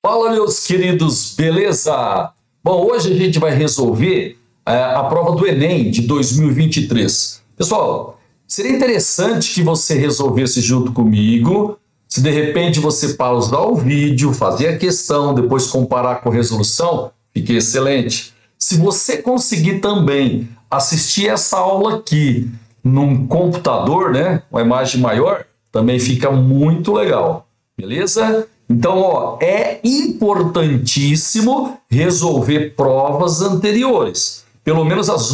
Fala, meus queridos, beleza? Bom, hoje a gente vai resolver a prova do Enem de 2023. Pessoal, seria interessante que você resolvesse junto comigo. Se de repente você pausar o vídeo, fazer a questão, depois comparar com a resolução, fique excelente. Se você conseguir também assistir essa aula aqui num computador, né, uma imagem maior, também fica muito legal, beleza? Então, ó, é importantíssimo resolver provas anteriores. Pelo menos as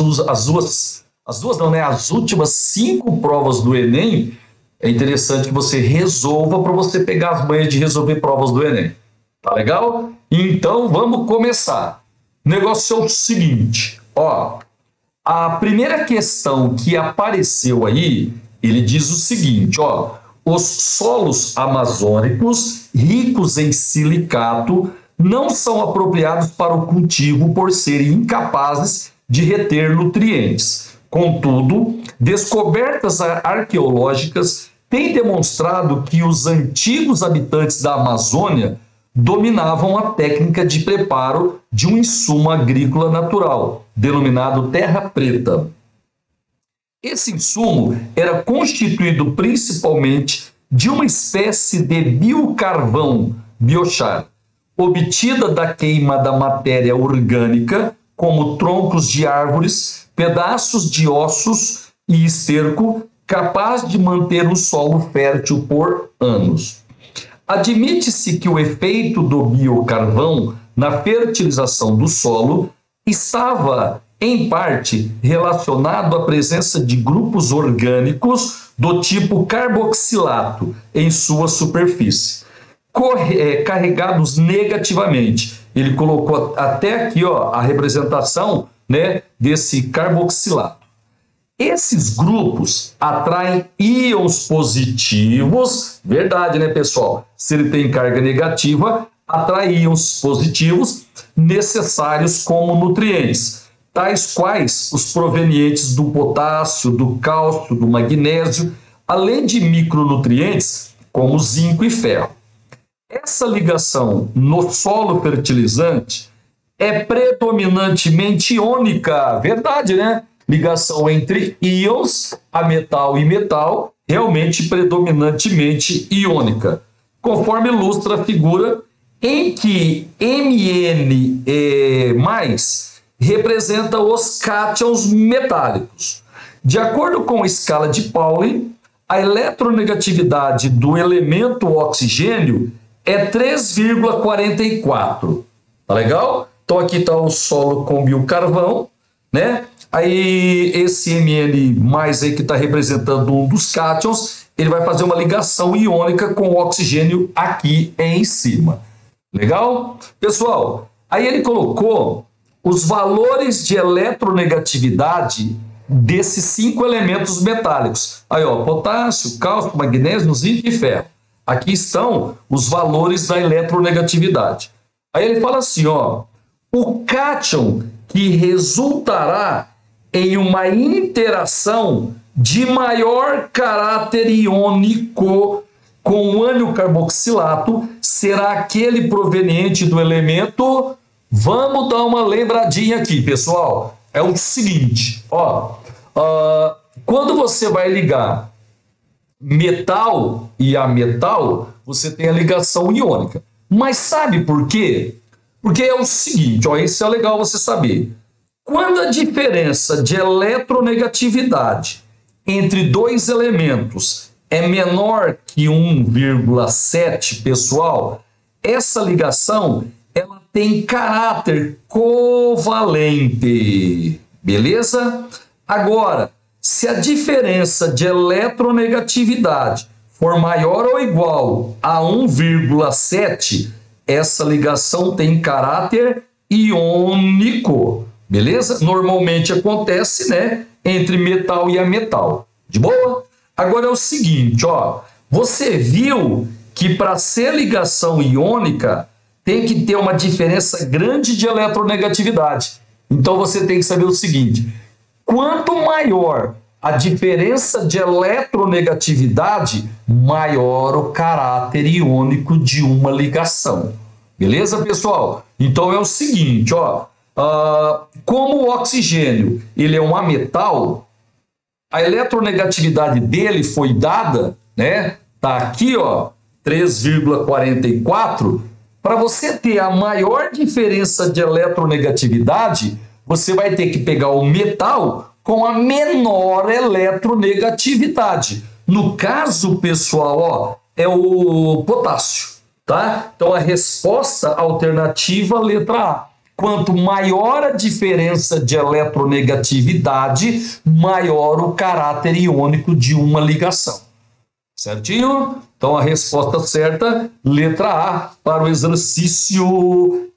últimas 5 provas do Enem, é interessante que você resolva para você pegar as manhas de resolver provas do Enem. Tá legal? Então, vamos começar. O negócio é o seguinte, ó. A primeira questão que apareceu aí, ele diz o seguinte, ó. Os solos amazônicos ricos em silicato não são apropriados para o cultivo por serem incapazes de reter nutrientes. Contudo, descobertas arqueológicas têm demonstrado que os antigos habitantes da Amazônia dominavam a técnica de preparo de um insumo agrícola natural, denominado terra preta. Esse insumo era constituído principalmente de uma espécie de biocarvão, biochar, obtida da queima da matéria orgânica, como troncos de árvores, pedaços de ossos e esterco, capaz de manter o solo fértil por anos. Admite-se que o efeito do biocarvão na fertilização do solo estava, em parte, relacionado à presença de grupos orgânicos do tipo carboxilato em sua superfície, carregados negativamente. Ele colocou até aqui, ó, a representação, né, desse carboxilato. Esses grupos atraem íons positivos, verdade, né, pessoal? Se ele tem carga negativa, atrai íons positivos necessários como nutrientes, tais quais os provenientes do potássio, do cálcio, do magnésio, além de micronutrientes como zinco e ferro. Essa ligação no solo fertilizante é predominantemente iônica, verdade, né? Ligação entre íons, a metal e metal, realmente predominantemente iônica, conforme ilustra a figura em que Mn representa os cátions metálicos. De acordo com a escala de Pauling, a eletronegatividade do elemento oxigênio é 3,44. Tá legal? Então aqui está o solo com biocarvão, né? Aí esse Mn aí que está representando um dos cátions, ele vai fazer uma ligação iônica com o oxigênio aqui em cima. Legal? Pessoal, aí ele colocou os valores de eletronegatividade desses 5 elementos metálicos. Aí, ó, potássio, cálcio, magnésio, zinco e ferro. Aqui estão os valores da eletronegatividade. Aí ele fala assim, ó, o cátion que resultará em uma interação de maior caráter iônico com o ânion carboxilato será aquele proveniente do elemento. Vamos dar uma lembradinha aqui, pessoal. É o seguinte, ó, quando você vai ligar metal e a metal, você tem a ligação iônica. Mas sabe por quê? Porque é o seguinte, ó, isso é legal você saber. Quando a diferença de eletronegatividade entre dois elementos é menor que 1,7, pessoal, essa ligação ela tem caráter covalente, beleza? Agora, se a diferença de eletronegatividade for maior ou igual a 1,7, essa ligação tem caráter iônico, beleza? Normalmente acontece, né, entre metal e ametal. De boa? Agora é o seguinte, ó, você viu que para ser ligação iônica tem que ter uma diferença grande de eletronegatividade. Então você tem que saber o seguinte, quanto maior a diferença de eletronegatividade, maior o caráter iônico de uma ligação. Beleza, pessoal? Então é o seguinte, ó, como o oxigênio ele é um ametal, a eletronegatividade dele foi dada, né? Tá aqui, ó, 3,44. Para você ter a maior diferença de eletronegatividade, você vai ter que pegar o metal com a menor eletronegatividade. No caso, pessoal, ó, é o potássio, tá? Então a resposta alternativa, letra A. Quanto maior a diferença de eletronegatividade, maior o caráter iônico de uma ligação. Certinho? Então a resposta certa, letra A, para o exercício,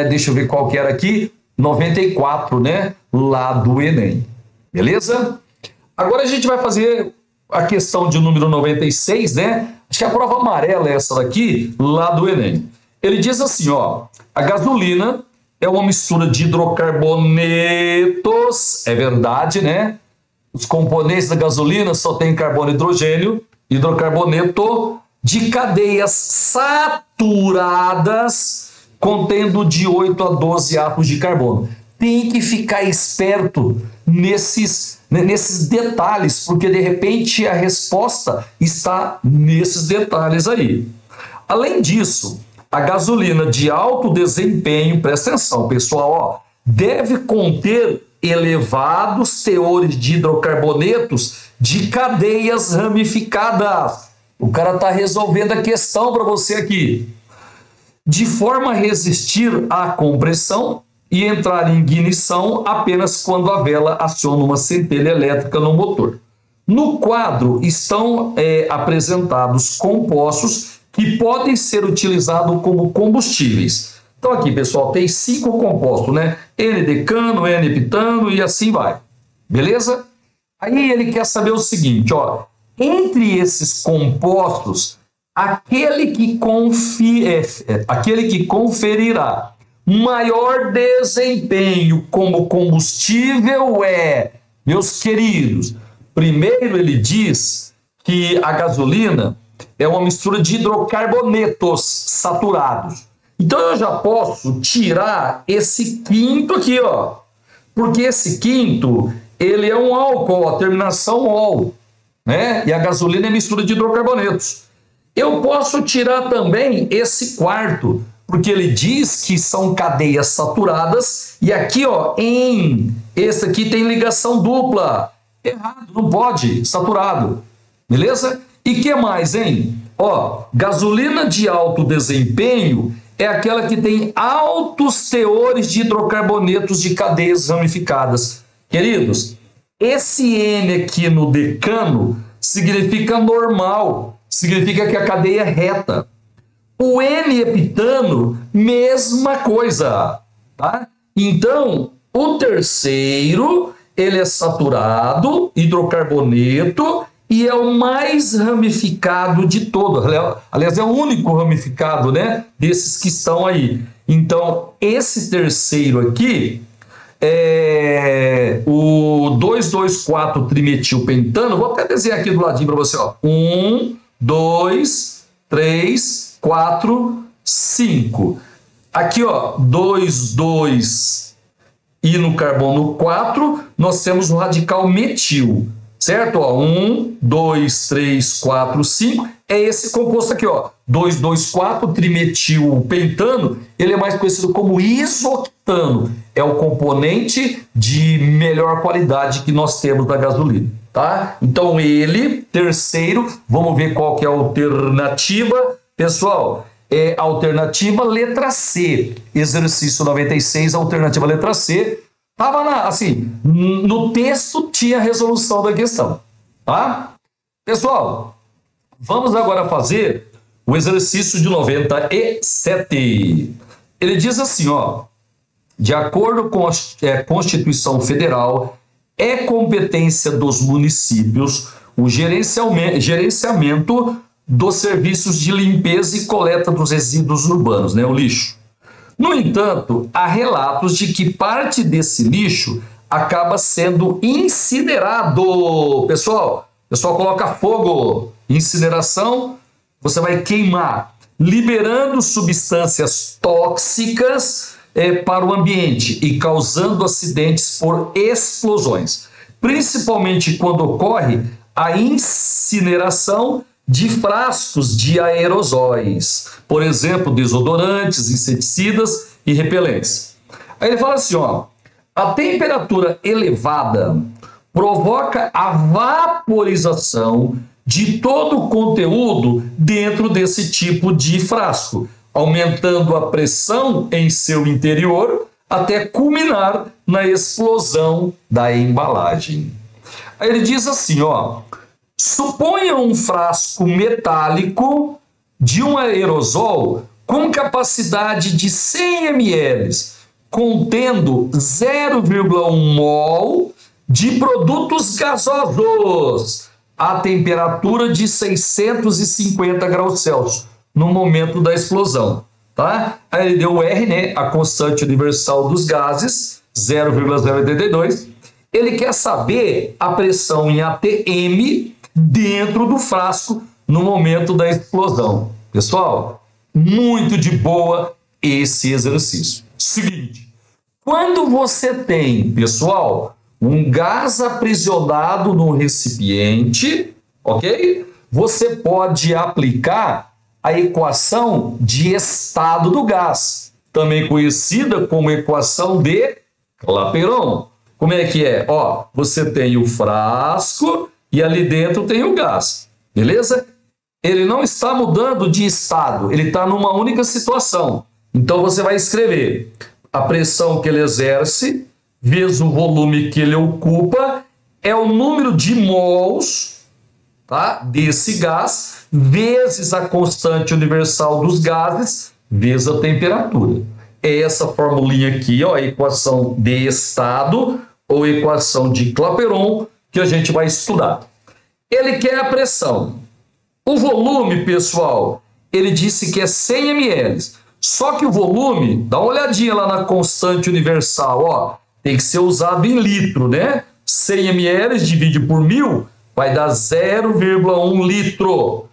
deixa eu ver qual que era aqui, 94, né? Lá do Enem. Beleza? Agora a gente vai fazer a questão de número 96, né? Acho que a prova amarela é essa daqui, lá do Enem. Ele diz assim, ó, a gasolina é uma mistura de hidrocarbonetos, é verdade, né? Os componentes da gasolina só tem carbono e hidrogênio, hidrocarboneto, de cadeias saturadas, contendo de 8 a 12 átomos de carbono. Tem que ficar esperto nesses detalhes, porque de repente a resposta está nesses detalhes aí. Além disso, a gasolina de alto desempenho, presta atenção, pessoal, ó, deve conter elevados teores de hidrocarbonetos de cadeias ramificadas. O cara está resolvendo a questão para você aqui. De forma a resistir à compressão e entrar em ignição apenas quando a vela aciona uma centelha elétrica no motor. No quadro estão apresentados compostos que podem ser utilizados como combustíveis. Então aqui, pessoal, tem 5 compostos, né? N-decano, N-heptano e assim vai. Beleza? Aí ele quer saber o seguinte, ó. Entre esses compostos, aquele que conferirá maior desempenho como combustível meus queridos, primeiro ele diz que a gasolina é uma mistura de hidrocarbonetos saturados. Então eu já posso tirar esse quinto aqui, ó, porque esse quinto ele é um álcool, a terminação ol, né? E a gasolina é mistura de hidrocarbonetos. Eu posso tirar também esse quarto, porque ele diz que são cadeias saturadas, e aqui, ó, esse aqui tem ligação dupla. Errado, não pode, saturado. Beleza? E que mais, hein? Ó, gasolina de alto desempenho é aquela que tem altos teores de hidrocarbonetos de cadeias ramificadas. Queridos, esse N aqui no decano significa normal, significa que a cadeia é reta. O N-heptano, mesma coisa, tá? Então, o terceiro, ele é saturado, hidrocarboneto, e é o mais ramificado de todos. Aliás, é o único ramificado, né, desses que estão aí. Então, esse terceiro aqui é o 2,2,4-trimetilpentano. Vou até desenhar aqui do ladinho para você, ó. 1, 2, 3, 4, 5. Aqui, ó, 2, 2 e no carbono 4, nós temos o radical metil, certo? Ó, 1, 2, 3, 4, 5. É esse composto aqui, ó, 2,2,4-trimetilpentano. Ele é mais conhecido como isoctano. É o componente de melhor qualidade que nós temos da gasolina, tá? Então ele, terceiro, vamos ver qual que é a alternativa. Pessoal, é a alternativa letra C. Exercício 96, alternativa letra C. Tava assim, no texto tinha a resolução da questão, tá? Pessoal, vamos agora fazer o exercício de 97. Ele diz assim, ó, de acordo com a Constituição Federal, é competência dos municípios o gerenciamento dos serviços de limpeza e coleta dos resíduos urbanos, né, o lixo. No entanto, há relatos de que parte desse lixo acaba sendo incinerado. Pessoal coloca fogo, incineração, você vai queimar. liberando substâncias tóxicas para o ambiente e causando acidentes por explosões, principalmente quando ocorre a incineração de frascos de aerosóis, por exemplo, desodorantes, inseticidas e repelentes. Aí ele fala assim, ó, a temperatura elevada provoca a vaporização de todo o conteúdo dentro desse tipo de frasco, aumentando a pressão em seu interior até culminar na explosão da embalagem. Aí ele diz assim, ó, suponha um frasco metálico de um aerosol com capacidade de 100 ml, contendo 0,1 mol de produtos gasosos a temperatura de 650 graus Celsius no momento da explosão, tá? Aí ele deu o R, né? A constante universal dos gases, 0,082. Ele quer saber a pressão em atm dentro do frasco no momento da explosão. Pessoal, muito de boa esse exercício. Seguinte, quando você tem, pessoal, um gás aprisionado no recipiente, ok? Você pode aplicar a equação de estado do gás, também conhecida como equação de Clapeyron. Como é que é? Ó, você tem o frasco e ali dentro tem o gás, beleza? Ele não está mudando de estado, ele está numa única situação. Então você vai escrever a pressão que ele exerce vezes o volume que ele ocupa é o número de mols, tá, desse gás vezes a constante universal dos gases vezes a temperatura. É essa formulinha aqui, ó, a equação de estado ou equação de Clapeyron que a gente vai estudar. Ele quer a pressão. O volume, pessoal, ele disse que é 100 ml. Só que o volume, dá uma olhadinha lá na constante universal, ó, tem que ser usado em litro, né? 100 ml divide por 1000 vai dar 0,1 litro.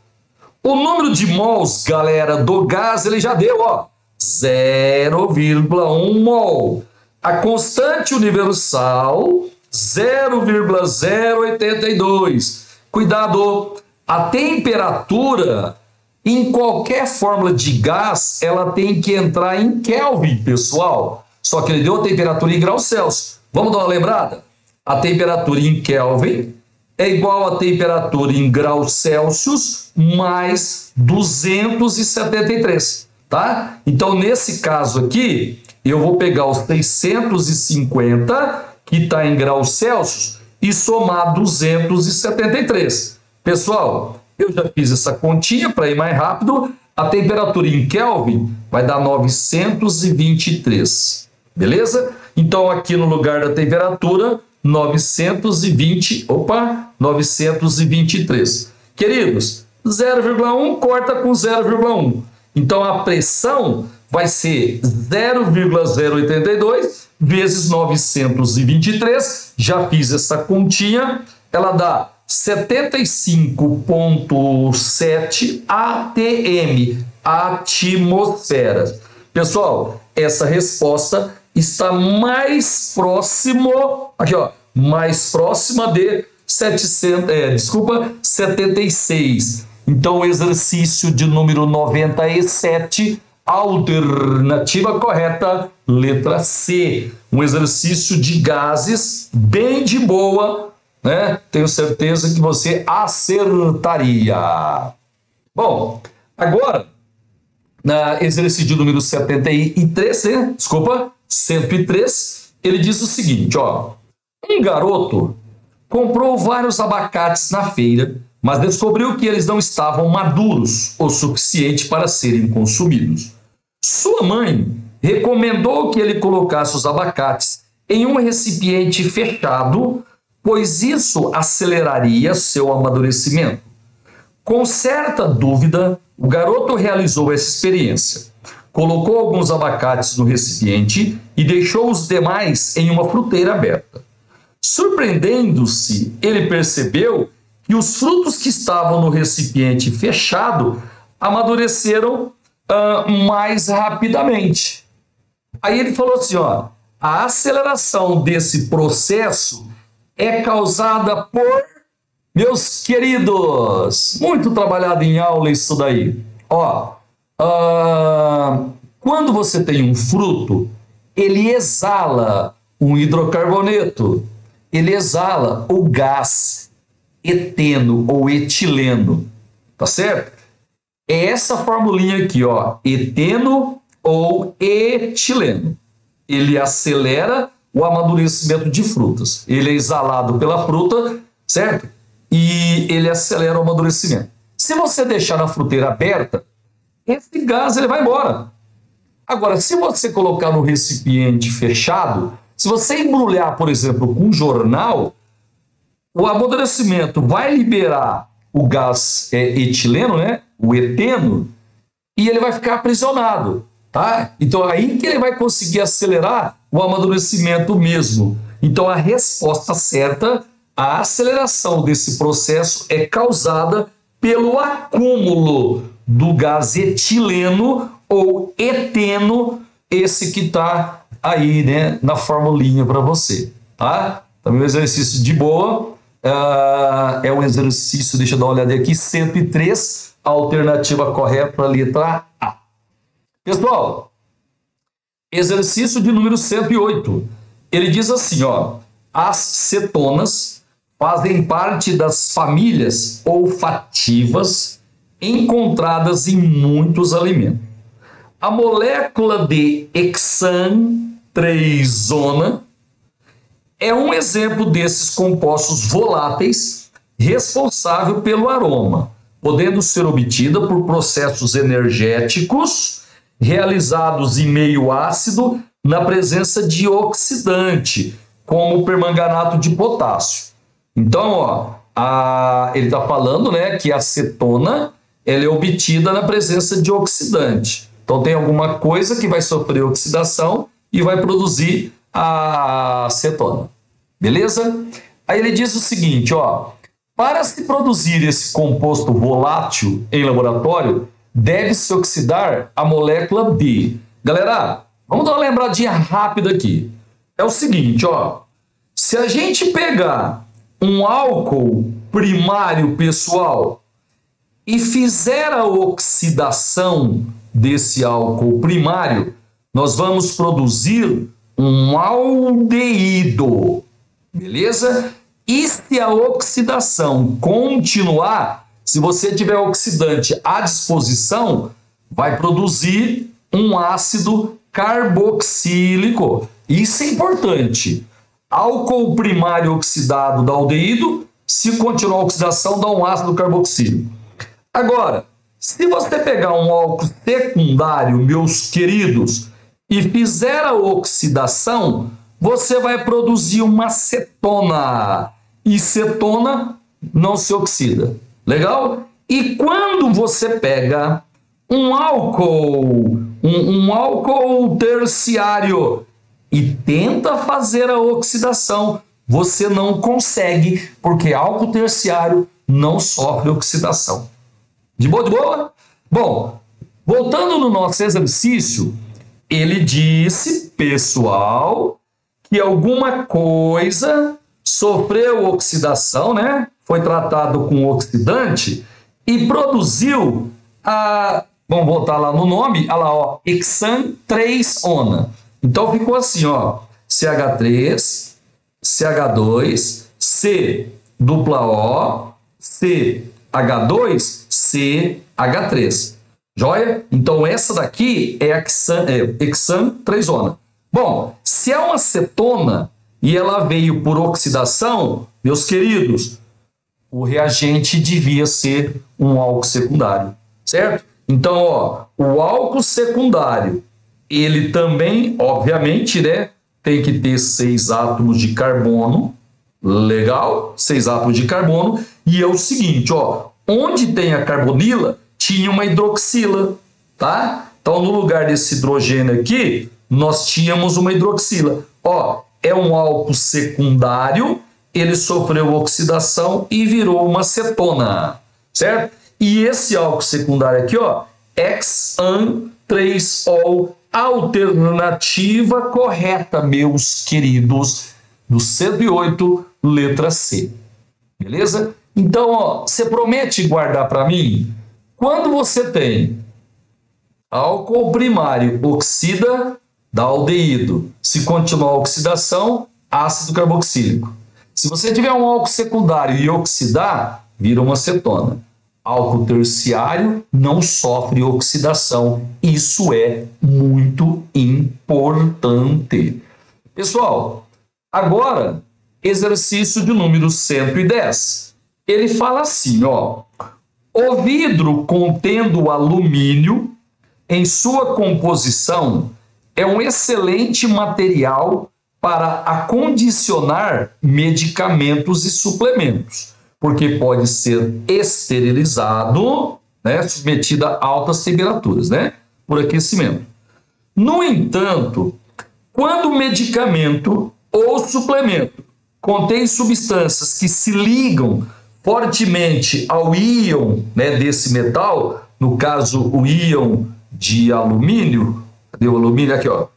O número de mols, galera, do gás, ele já deu, ó, 0,1 mol. A constante universal, 0,082. Cuidado, a temperatura em qualquer fórmula de gás, ela tem que entrar em Kelvin, pessoal. Só que ele deu a temperatura em graus Celsius. Vamos dar uma lembrada? A temperatura em Kelvin é igual à temperatura em graus Celsius mais 273, tá? Então, nesse caso aqui, eu vou pegar os 650, que está em graus Celsius, e somar 273. Pessoal, eu já fiz essa continha para ir mais rápido. A temperatura em Kelvin vai dar 923, beleza? Então, aqui no lugar da temperatura, 923. Queridos, 0,1 corta com 0,1. Então, a pressão vai ser 0,082 vezes 923. Já fiz essa continha. Ela dá 75,7 atm, atmosferas. Pessoal, essa resposta está mais próximo, aqui ó, mais próxima de 76. Então, o exercício de número 97, alternativa correta, letra C. Um exercício de gases bem de boa, né? Tenho certeza que você acertaria. Bom, agora, na exercício de número 73, né? Desculpa, 103, ele diz o seguinte, ó. Um garoto comprou vários abacates na feira, mas descobriu que eles não estavam maduros o suficiente para serem consumidos. Sua mãe recomendou que ele colocasse os abacates em um recipiente fechado, pois isso aceleraria seu amadurecimento. Com certa dúvida, o garoto realizou essa experiência. Colocou alguns abacates no recipiente e deixou os demais em uma fruteira aberta. Surpreendendo-se, ele percebeu que os frutos que estavam no recipiente fechado amadureceram mais rapidamente. Aí ele falou assim, ó, a aceleração desse processo é causada por, meus queridos, muito trabalhado em aula isso daí. Ó, quando você tem um fruto, ele exala um hidrocarboneto, ele exala o gás eteno ou etileno, tá certo? É essa formulinha aqui, ó, eteno ou etileno. Ele acelera o amadurecimento de frutas. Ele é exalado pela fruta, certo? E ele acelera o amadurecimento. Se você deixar na fruteira aberta, esse gás ele vai embora. Agora, se você colocar no recipiente fechado, se você embrulhar, por exemplo, com um jornal, o amadurecimento vai liberar o gás etileno, né? O eteno, e ele vai ficar aprisionado, tá? Então, aí que ele vai conseguir acelerar o amadurecimento mesmo. Então, a resposta certa, a aceleração desse processo é causada pelo acúmulo do gás etileno ou eteno, esse que está aí, né, na formulinha para você, tá? Também um exercício de boa, é um exercício, deixa eu dar uma olhada aqui, 103, a alternativa correta para a letra A. Pessoal, exercício de número 108, ele diz assim, ó, as cetonas fazem parte das famílias olfativas encontradas em muitos alimentos. A molécula de hexantreizona é um exemplo desses compostos voláteis responsável pelo aroma, podendo ser obtida por processos energéticos realizados em meio ácido na presença de oxidante, como o permanganato de potássio. Então, ó, ele está falando, né, que a acetona ela é obtida na presença de oxidante. Então, tem alguma coisa que vai sofrer oxidação e vai produzir a acetona. Beleza? Aí ele diz o seguinte, ó, para se produzir esse composto volátil em laboratório, deve-se oxidar a molécula B. Galera, vamos dar uma lembradinha rápida aqui. É o seguinte, ó, se a gente pegar um álcool primário, pessoal, e fizer a oxidação desse álcool primário, nós vamos produzir um aldeído, beleza? E se a oxidação continuar, se você tiver oxidante à disposição, vai produzir um ácido carboxílico. Isso é importante. Álcool primário oxidado dá aldeído, se continuar a oxidação, dá um ácido carboxílico. Agora, se você pegar um álcool secundário, meus queridos, e fizer a oxidação, você vai produzir uma cetona. E cetona não se oxida. Legal? E quando você pega um álcool, um álcool terciário e tenta fazer a oxidação, você não consegue, porque álcool terciário não sofre oxidação. De boa, de boa? Bom, voltando no nosso exercício, ele disse, pessoal, que alguma coisa sofreu oxidação, né? Foi tratado com oxidante e produziu a... Vamos voltar lá no nome, olha lá, ó, hexantreizona. Então ficou assim, ó, CH3, CH2, C dupla O, CH2, CH3. Joia? Então essa daqui é hexantreizona. Bom, se é uma cetona e ela veio por oxidação, meus queridos, o reagente devia ser um álcool secundário, certo? Então, ó, o álcool secundário, ele também, obviamente, né, tem que ter 6 átomos de carbono, legal? 6 átomos de carbono, e é o seguinte, ó, onde tem a carbonila, tinha uma hidroxila, tá? Então, no lugar desse hidrogênio aqui, nós tínhamos uma hidroxila. Ó, é um álcool secundário, ele sofreu oxidação e virou uma cetona, certo? E esse álcool secundário aqui, ó, hexan-3-ol, alternativa correta, meus queridos, do 108, letra C. Beleza? Então, ó, você promete guardar para mim? Quando você tem álcool primário oxida, dá aldeído. Se continuar a oxidação, ácido carboxílico. Se você tiver um álcool secundário e oxidar, vira uma acetona. Álcool terciário não sofre oxidação. Isso é muito importante. Pessoal, agora, exercício de número 110. Ele fala assim, ó. O vidro contendo alumínio em sua composição é um excelente material para acondicionar medicamentos e suplementos, porque pode ser esterilizado, né, submetido a altas temperaturas, né, por aquecimento. No entanto, quando o medicamento ou suplemento contém substâncias que se ligam fortemente ao íon, né, desse metal, no caso o íon de alumínio, cadê o alumínio? Aqui, ó.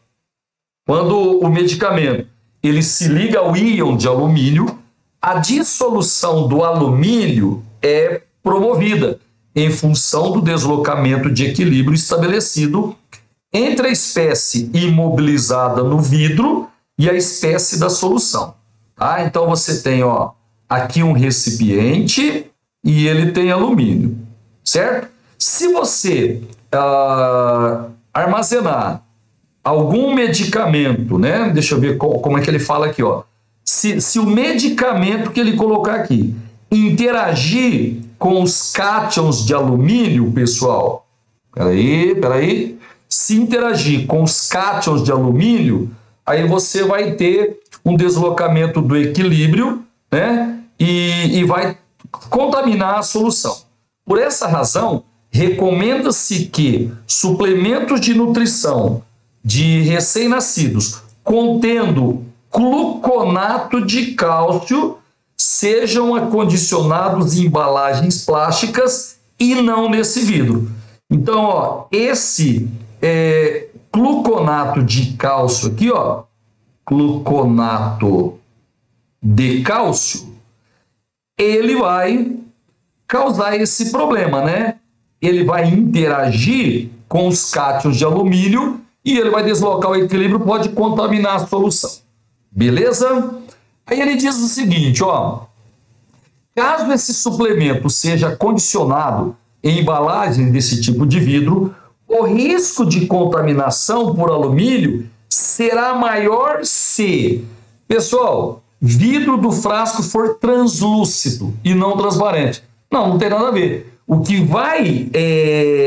Quando o medicamento ele se liga ao íon de alumínio, a dissolução do alumínio é promovida em função do deslocamento de equilíbrio estabelecido entre a espécie imobilizada no vidro e a espécie da solução. Tá? Então você tem, ó, aqui um recipiente e ele tem alumínio, certo? Se você armazenar algum medicamento, né? Deixa eu ver como é que ele fala aqui, ó. Se o medicamento que ele colocar aqui interagir com os cátions de alumínio, pessoal, peraí. Se interagir com os cátions de alumínio, aí você vai ter um deslocamento do equilíbrio, né? E vai contaminar a solução. Por essa razão, recomenda-se que suplementos de nutrição de recém-nascidos contendo gluconato de cálcio sejam acondicionados em embalagens plásticas e não nesse vidro. Então, ó, esse gluconato de cálcio aqui, ó, gluconato de cálcio, ele vai causar esse problema, né? Ele vai interagir com os cátions de alumínio e ele vai deslocar o equilíbrio, pode contaminar a solução. Beleza? Aí ele diz o seguinte, ó. Caso esse suplemento seja condicionado em embalagem desse tipo de vidro, o risco de contaminação por alumínio será maior se, pessoal, vidro do frasco for translúcido e não transparente. Não tem nada a ver. O que vai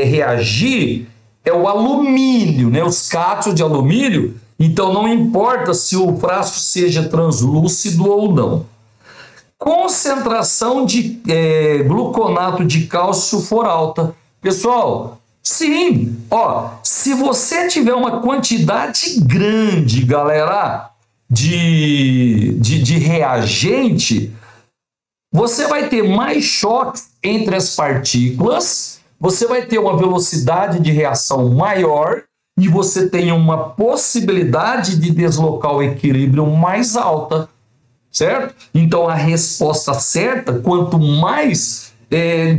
reagir é o alumínio, né? Os cátions de alumínio. Então não importa se o frasco seja translúcido ou não. Concentração de gluconato de cálcio for alta. Pessoal, sim, ó, se você tiver uma quantidade grande, galera, de reagente, você vai ter mais choques entre as partículas, você vai ter uma velocidade de reação maior e você tem uma possibilidade de deslocar o equilíbrio mais alta, certo? Então a resposta certa, quanto mais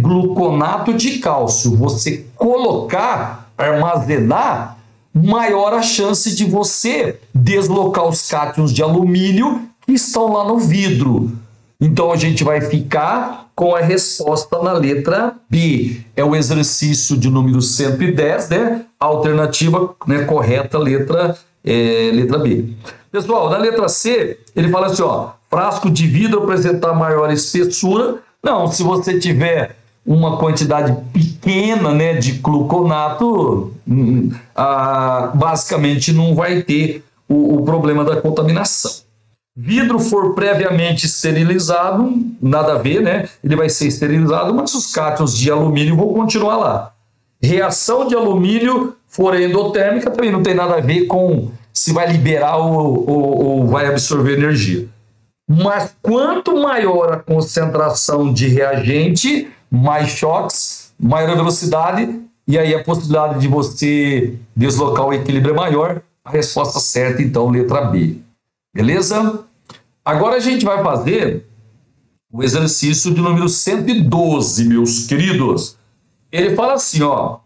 gluconato de cálcio você colocar, armazenar, maior a chance de você deslocar os cátions de alumínio que estão lá no vidro. Então a gente vai ficar com a resposta na letra B. É o exercício de número 110, né? Alternativa, né, correta, letra B. Pessoal, na letra C, ele fala assim, ó, frasco de vidro apresentar maior espessura. Não, se você tiver uma quantidade pequena, né, de gluconato, basicamente não vai ter o problema da contaminação. Vidro for previamente esterilizado, nada a ver, né? Ele vai ser esterilizado, mas os cátions de alumínio vão continuar lá. Reação de alumínio for endotérmica também não tem nada a ver com se vai liberar ou vai absorver energia. Mas quanto maior a concentração de reagente, mais choques, maior a velocidade, e aí a possibilidade de você deslocar o equilíbrio é maior. A resposta certa, então, letra B. Beleza? Agora a gente vai fazer o exercício de número 112, meus queridos. Ele fala assim, ó,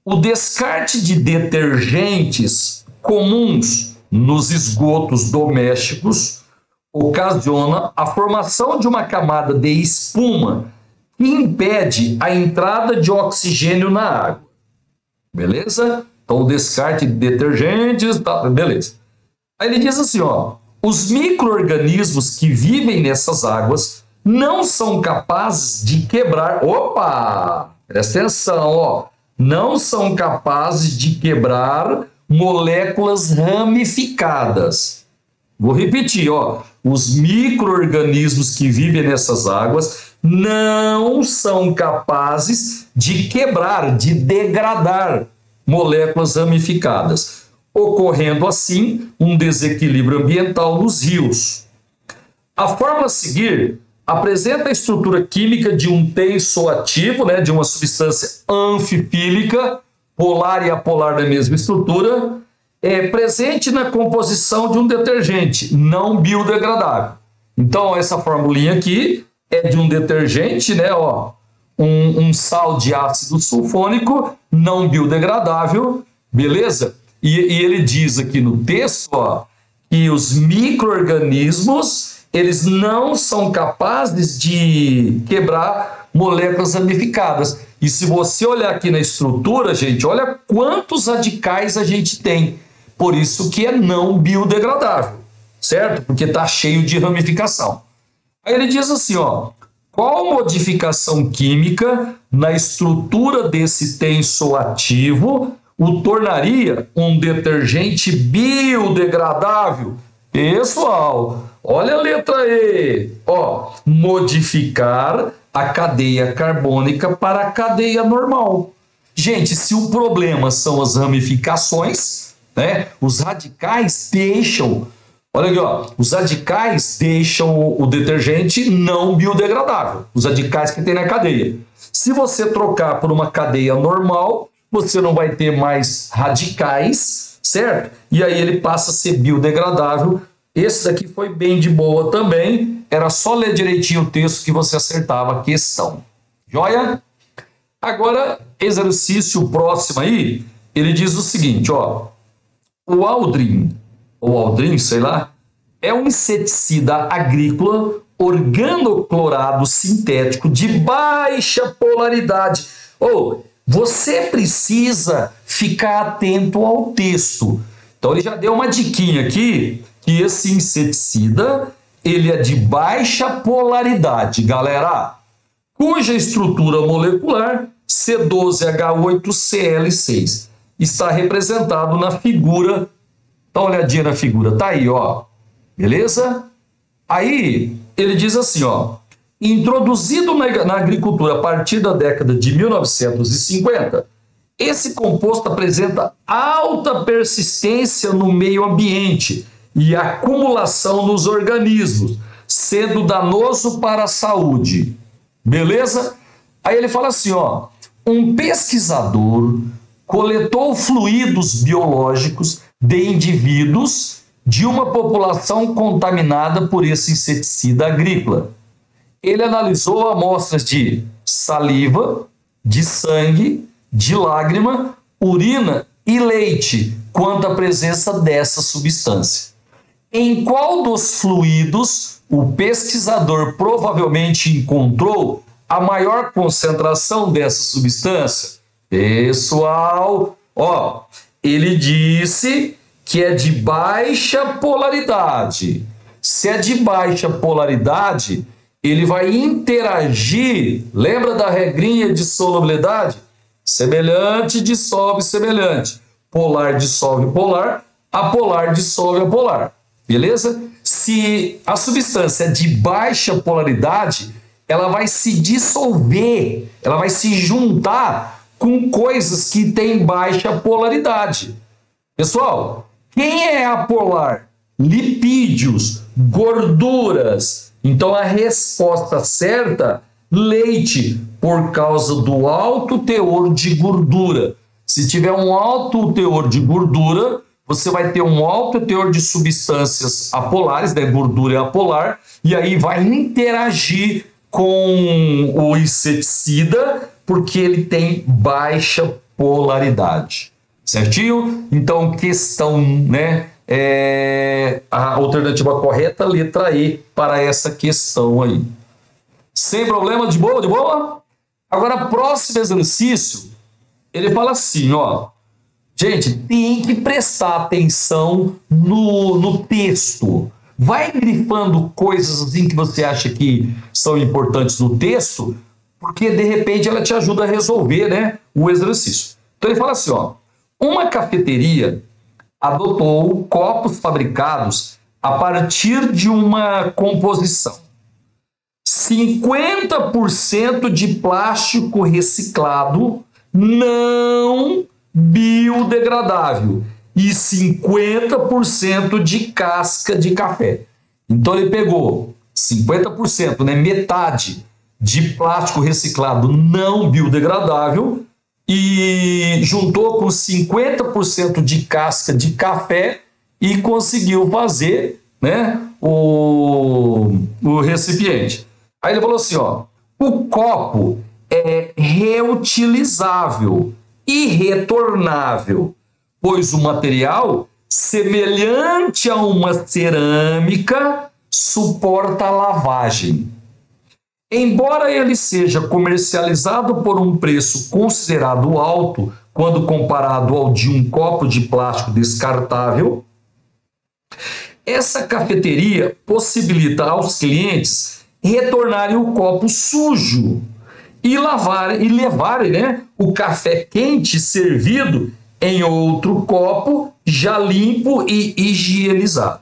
o descarte de detergentes comuns nos esgotos domésticos ocasiona a formação de uma camada de espuma que impede a entrada de oxigênio na água. Beleza? Então, o descarte de detergentes, tá, beleza. Aí ele diz assim, ó, os micro-organismos que vivem nessas águas não são capazes de quebrar... Opa! Presta atenção, ó. Não são capazes de quebrar moléculas ramificadas. Vou repetir, ó. Os micro-organismos que vivem nessas águas não são capazes de quebrar, de degradar moléculas ramificadas, ocorrendo assim um desequilíbrio ambiental nos rios. A forma a seguir apresenta a estrutura química de um tensoativo, né, de uma substância anfifílica, polar e apolar da mesma estrutura, presente na composição de um detergente não biodegradável. Então, essa formulinha aqui é de um detergente, né, ó, um sal de ácido sulfônico não biodegradável, beleza? E ele diz aqui no texto, ó, que os micro-organismos, eles não são capazes de quebrar moléculas ramificadas. E se você olhar aqui na estrutura, gente, olha quantos radicais a gente tem. Por isso que é não biodegradável, certo? Porque está cheio de ramificação. Aí ele diz assim, ó, qual modificação química na estrutura desse tensoativo o tornaria um detergente biodegradável? Pessoal, olha a letra E. Ó, modificar a cadeia carbônica para a cadeia normal. Gente, se o problema são as ramificações, né, os radicais deixam... Olha aqui, ó, os radicais deixam o detergente não biodegradável, os radicais que tem na cadeia. Se você trocar por uma cadeia normal, você não vai ter mais radicais, certo? E aí ele passa a ser biodegradável. Esse daqui foi bem de boa também, era só ler direitinho o texto que você acertava a questão. Joia? Agora, exercício próximo aí, ele diz o seguinte, ó, o Aldrin, ou Aldrin, sei lá, é um inseticida agrícola organoclorado sintético de baixa polaridade. Ou você precisa ficar atento ao texto. Então ele já deu uma diquinha aqui, que esse inseticida, ele é de baixa polaridade, galera, cuja estrutura molecular C12H8Cl6 está representado na figura. Dá uma olhadinha na figura, tá aí, ó. Beleza? Aí ele diz assim, ó, introduzido na agricultura a partir da década de 1950, esse composto apresenta alta persistência no meio ambiente e acumulação nos organismos, sendo danoso para a saúde. Beleza? Aí ele fala assim, ó, um pesquisador coletou fluidos biológicos de indivíduos de uma população contaminada por esse inseticida agrícola. Ele analisou amostras de saliva, de sangue, de lágrima, urina e leite quanto à presença dessa substância. Em qual dos fluidos o pesquisador provavelmente encontrou a maior concentração dessa substância? Pessoal, ó, ele disse que é de baixa polaridade. Se é de baixa polaridade, ele vai interagir, lembra da regrinha de solubilidade? Semelhante dissolve semelhante, polar dissolve polar, apolar dissolve apolar, beleza? Se a substância é de baixa polaridade, ela vai se dissolver, ela vai se juntar com coisas que têm baixa polaridade. Pessoal, quem é apolar? Lipídios, gorduras. Então a resposta certa, leite. Por causa do alto teor de gordura. Se tiver um alto teor de gordura, você vai ter um alto teor de substâncias apolares, né? Gordura é apolar, e aí vai interagir com o inseticida, porque ele tem baixa polaridade. Certinho? Então, questão, né? A alternativa correta, letra E, para essa questão aí. Sem problema, de boa, de boa? Agora, próximo exercício, ele fala assim, ó. Gente, tem que prestar atenção no texto. Vai grifando coisas assim que você acha que são importantes no texto, porque de repente ela te ajuda a resolver, né, o exercício. Então ele fala assim, ó. Uma cafeteria adotou copos fabricados a partir de uma composição 50% de plástico reciclado não biodegradável e 50% de casca de café. Então ele pegou 50%, né, metade de plástico reciclado não biodegradável e juntou com 50% de casca de café e conseguiu fazer, né, o recipiente. Aí ele falou assim, ó, o copo é reutilizável e retornável, pois o material, semelhante a uma cerâmica, suporta a lavagem. Embora ele seja comercializado por um preço considerado alto quando comparado ao de um copo de plástico descartável, essa cafeteria possibilita aos clientes retornarem o copo sujo e levarem, né, o café quente servido em outro copo já limpo e higienizado.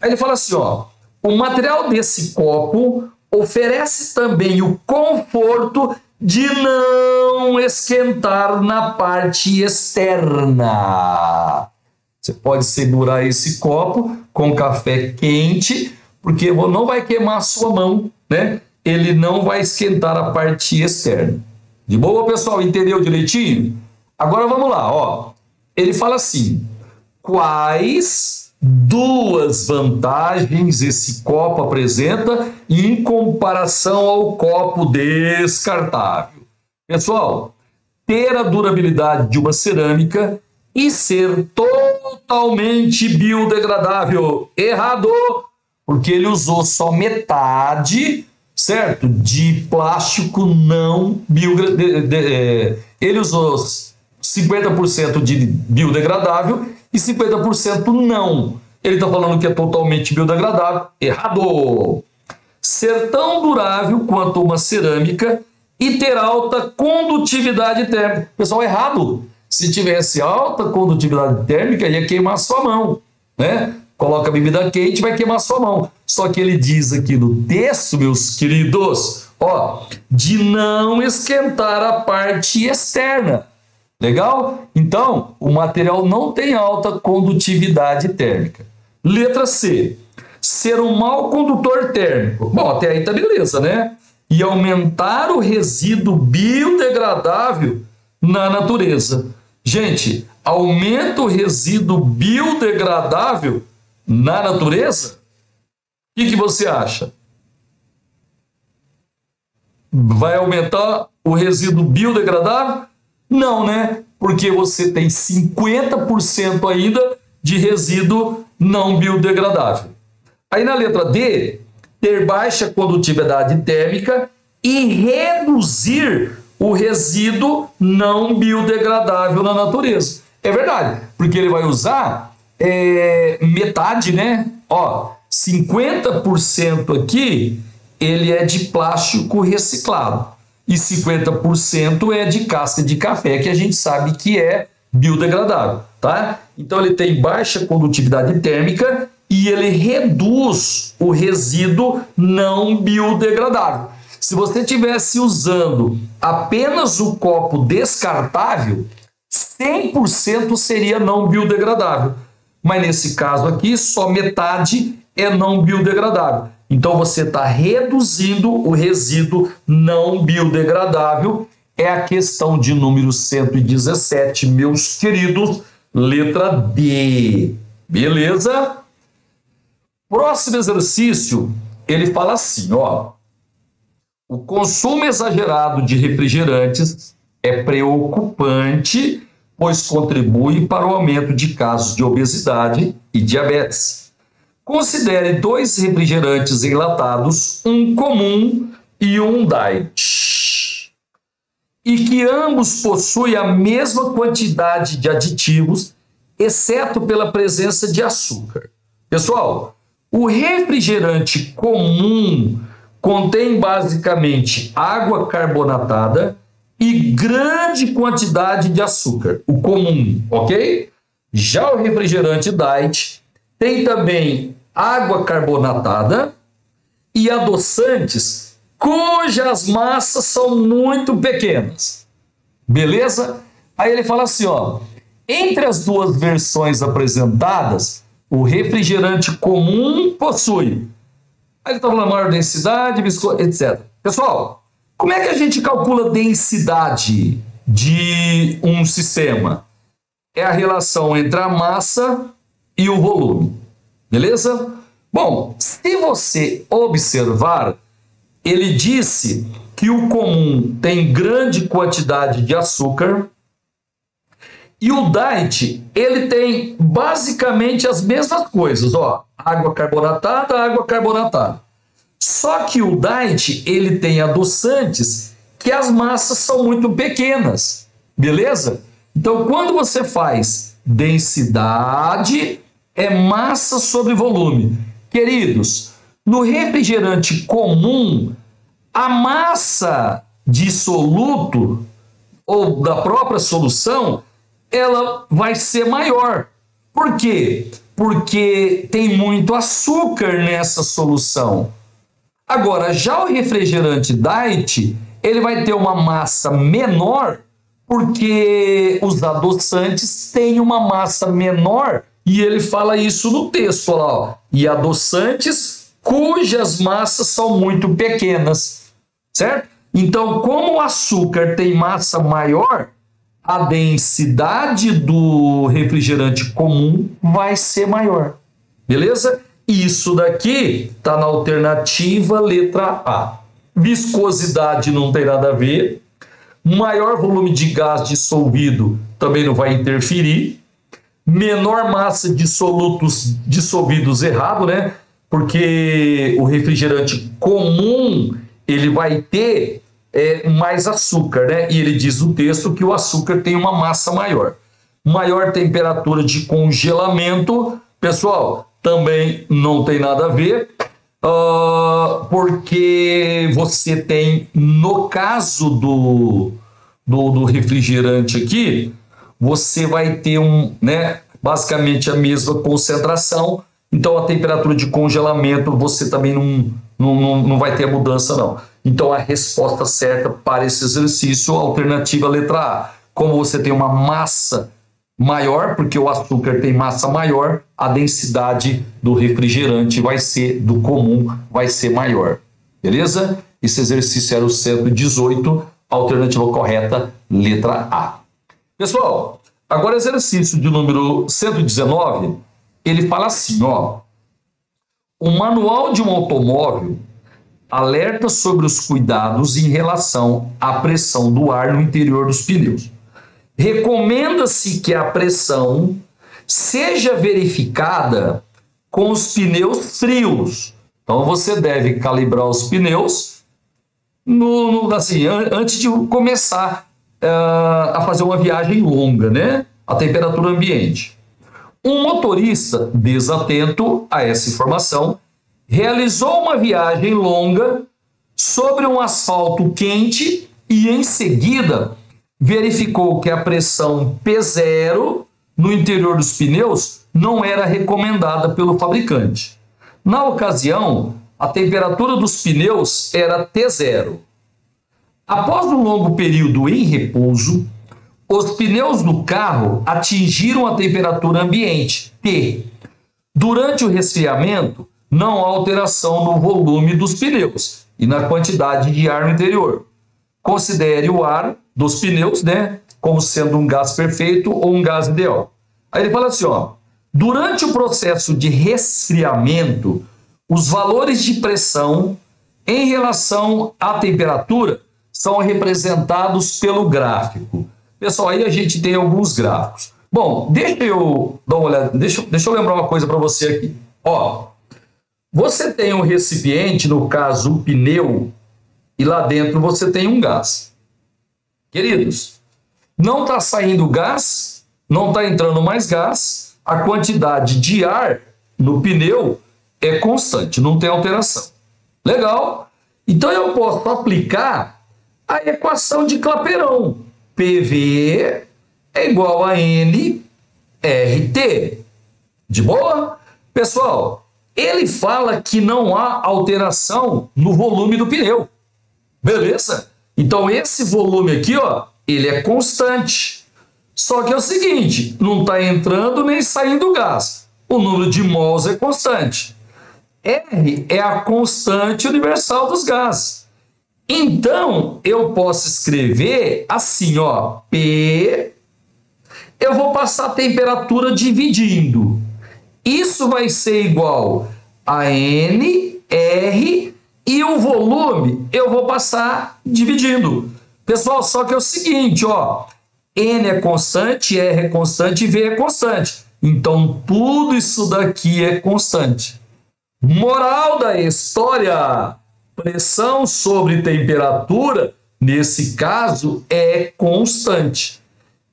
Aí ele fala assim, ó, o material desse copo oferece também o conforto de não esquentar na parte externa. Você pode segurar esse copo com café quente, porque não vai queimar a sua mão, né? Ele não vai esquentar a parte externa. De boa, pessoal? Entendeu direitinho? Agora vamos lá, ó. Ele fala assim, quais duas vantagens esse copo apresenta em comparação ao copo descartável? Pessoal, ter a durabilidade de uma cerâmica e ser totalmente biodegradável. Errado! Porque ele usou só metade, certo? De plástico não biodegradável. Ele usou 50% de biodegradável e 50% não. Ele está falando que é totalmente biodegradável. Errado! Ser tão durável quanto uma cerâmica e ter alta condutividade térmica. Pessoal, errado! Se tivesse alta condutividade térmica, ia queimar sua mão, né? Coloca a bebida quente, vai queimar sua mão. Só que ele diz aqui no texto, meus queridos, ó, de não esquentar a parte externa. Legal? Então, o material não tem alta condutividade térmica. Letra C. Ser um mau condutor térmico. Bom, até aí tá beleza, né? E aumentar o resíduo biodegradável na natureza. Gente, aumenta o resíduo biodegradável na natureza? O que você acha? Vai aumentar o resíduo biodegradável? Não, né? Porque você tem 50% ainda de resíduo não biodegradável. Aí na letra D, ter baixa condutividade térmica e reduzir o resíduo não biodegradável na natureza. É verdade, porque ele vai usar metade, né? Ó, 50% aqui, ele é de plástico reciclado. E 50% é de casca de café, que a gente sabe que é biodegradável, tá? Então ele tem baixa condutividade térmica e ele reduz o resíduo não biodegradável. Se você estivesse usando apenas o copo descartável, 100% seria não biodegradável. Mas nesse caso aqui, só metade é não biodegradável. Então você está reduzindo o resíduo não biodegradável. É a questão de número 117, meus queridos, letra D. Beleza? Próximo exercício, ele fala assim, ó. O consumo exagerado de refrigerantes é preocupante, pois contribui para o aumento de casos de obesidade e diabetes. Considere 2 refrigerantes enlatados, um comum e um diet, e que ambos possuem a mesma quantidade de aditivos, exceto pela presença de açúcar. Pessoal, o refrigerante comum contém basicamente água carbonatada e grande quantidade de açúcar, o comum, ok? Já o refrigerante diet tem também água carbonatada e adoçantes cujas massas são muito pequenas. Beleza? Aí ele fala assim, ó, entre as duas versões apresentadas, o refrigerante comum possui. Aí ele está falando maior densidade, etc. Pessoal, como é que a gente calcula a densidade de um sistema? É a relação entre a massa e o volume. Beleza? Bom, se você observar, ele disse que o comum tem grande quantidade de açúcar e o diet, ele tem basicamente as mesmas coisas, ó, água carbonatada. Só que o diet, ele tem adoçantes que as massas são muito pequenas, beleza? Então, quando você faz densidade, é massa sobre volume. Queridos, no refrigerante comum, a massa de soluto ou da própria solução, ela vai ser maior. Por quê? Porque tem muito açúcar nessa solução. Agora, já o refrigerante diet, ele vai ter uma massa menor, porque os adoçantes têm uma massa menor, e ele fala isso no texto, ó, e adoçantes cujas massas são muito pequenas, certo? Então, como o açúcar tem massa maior, a densidade do refrigerante comum vai ser maior, beleza? Isso daqui está na alternativa letra A. Viscosidade não tem nada a ver. Maior volume de gás dissolvido também não vai interferir. Menor massa de solutos dissolvidos errado, né? Porque o refrigerante comum, ele vai ter mais açúcar, né? E ele diz no texto que o açúcar tem uma massa maior. Maior temperatura de congelamento, pessoal, também não tem nada a ver, porque você tem, no caso do refrigerante aqui, você vai ter basicamente a mesma concentração, então a temperatura de congelamento você também não vai ter a mudança, não. Então a resposta certa para esse exercício, alternativa letra A. Como você tem uma massa maior, porque o açúcar tem massa maior, a densidade do refrigerante do comum vai ser maior. Beleza? Esse exercício era o 118, alternativa correta, letra A. Pessoal, agora exercício de número 119, ele fala assim, ó. O manual de um automóvel alerta sobre os cuidados em relação à pressão do ar no interior dos pneus. Recomenda-se que a pressão seja verificada com os pneus frios. Então você deve calibrar os pneus antes de começar a fazer uma viagem longa, né? A temperatura ambiente. Um motorista desatento a essa informação realizou uma viagem longa sobre um asfalto quente e em seguida verificou que a pressão P0 no interior dos pneus não era recomendada pelo fabricante. Na ocasião, a temperatura dos pneus era T0. Após um longo período em repouso, os pneus do carro atingiram a temperatura ambiente, T. Durante o resfriamento, não há alteração no volume dos pneus e na quantidade de ar no interior. Considere o ar dos pneus, né, como sendo um gás perfeito ou um gás ideal. Aí ele fala assim, ó, durante o processo de resfriamento, os valores de pressão em relação à temperatura são representados pelo gráfico. Pessoal, aí a gente tem alguns gráficos. Bom, deixa eu dar uma olhada, deixa eu lembrar uma coisa para você aqui. Ó, você tem um recipiente, no caso um pneu, e lá dentro você tem um gás. Queridos, não está saindo gás, não está entrando mais gás, a quantidade de ar no pneu é constante, não tem alteração. Legal? Então eu posso aplicar a equação de Clapeyron. PV é igual a NRT. De boa? Pessoal, ele fala que não há alteração no volume do pneu. Beleza? Então esse volume aqui, ó, ele é constante. Só que é o seguinte, não está entrando nem saindo gás. O número de mols é constante. R é a constante universal dos gases. Então, eu posso escrever assim, ó, P, eu vou passar a temperatura dividindo. Isso vai ser igual a N, R, e o volume eu vou passar dividindo. Pessoal, só que é o seguinte, ó, N é constante, R é constante e V é constante. Então, tudo isso daqui é constante. Moral da história, pressão sobre temperatura, nesse caso, é constante.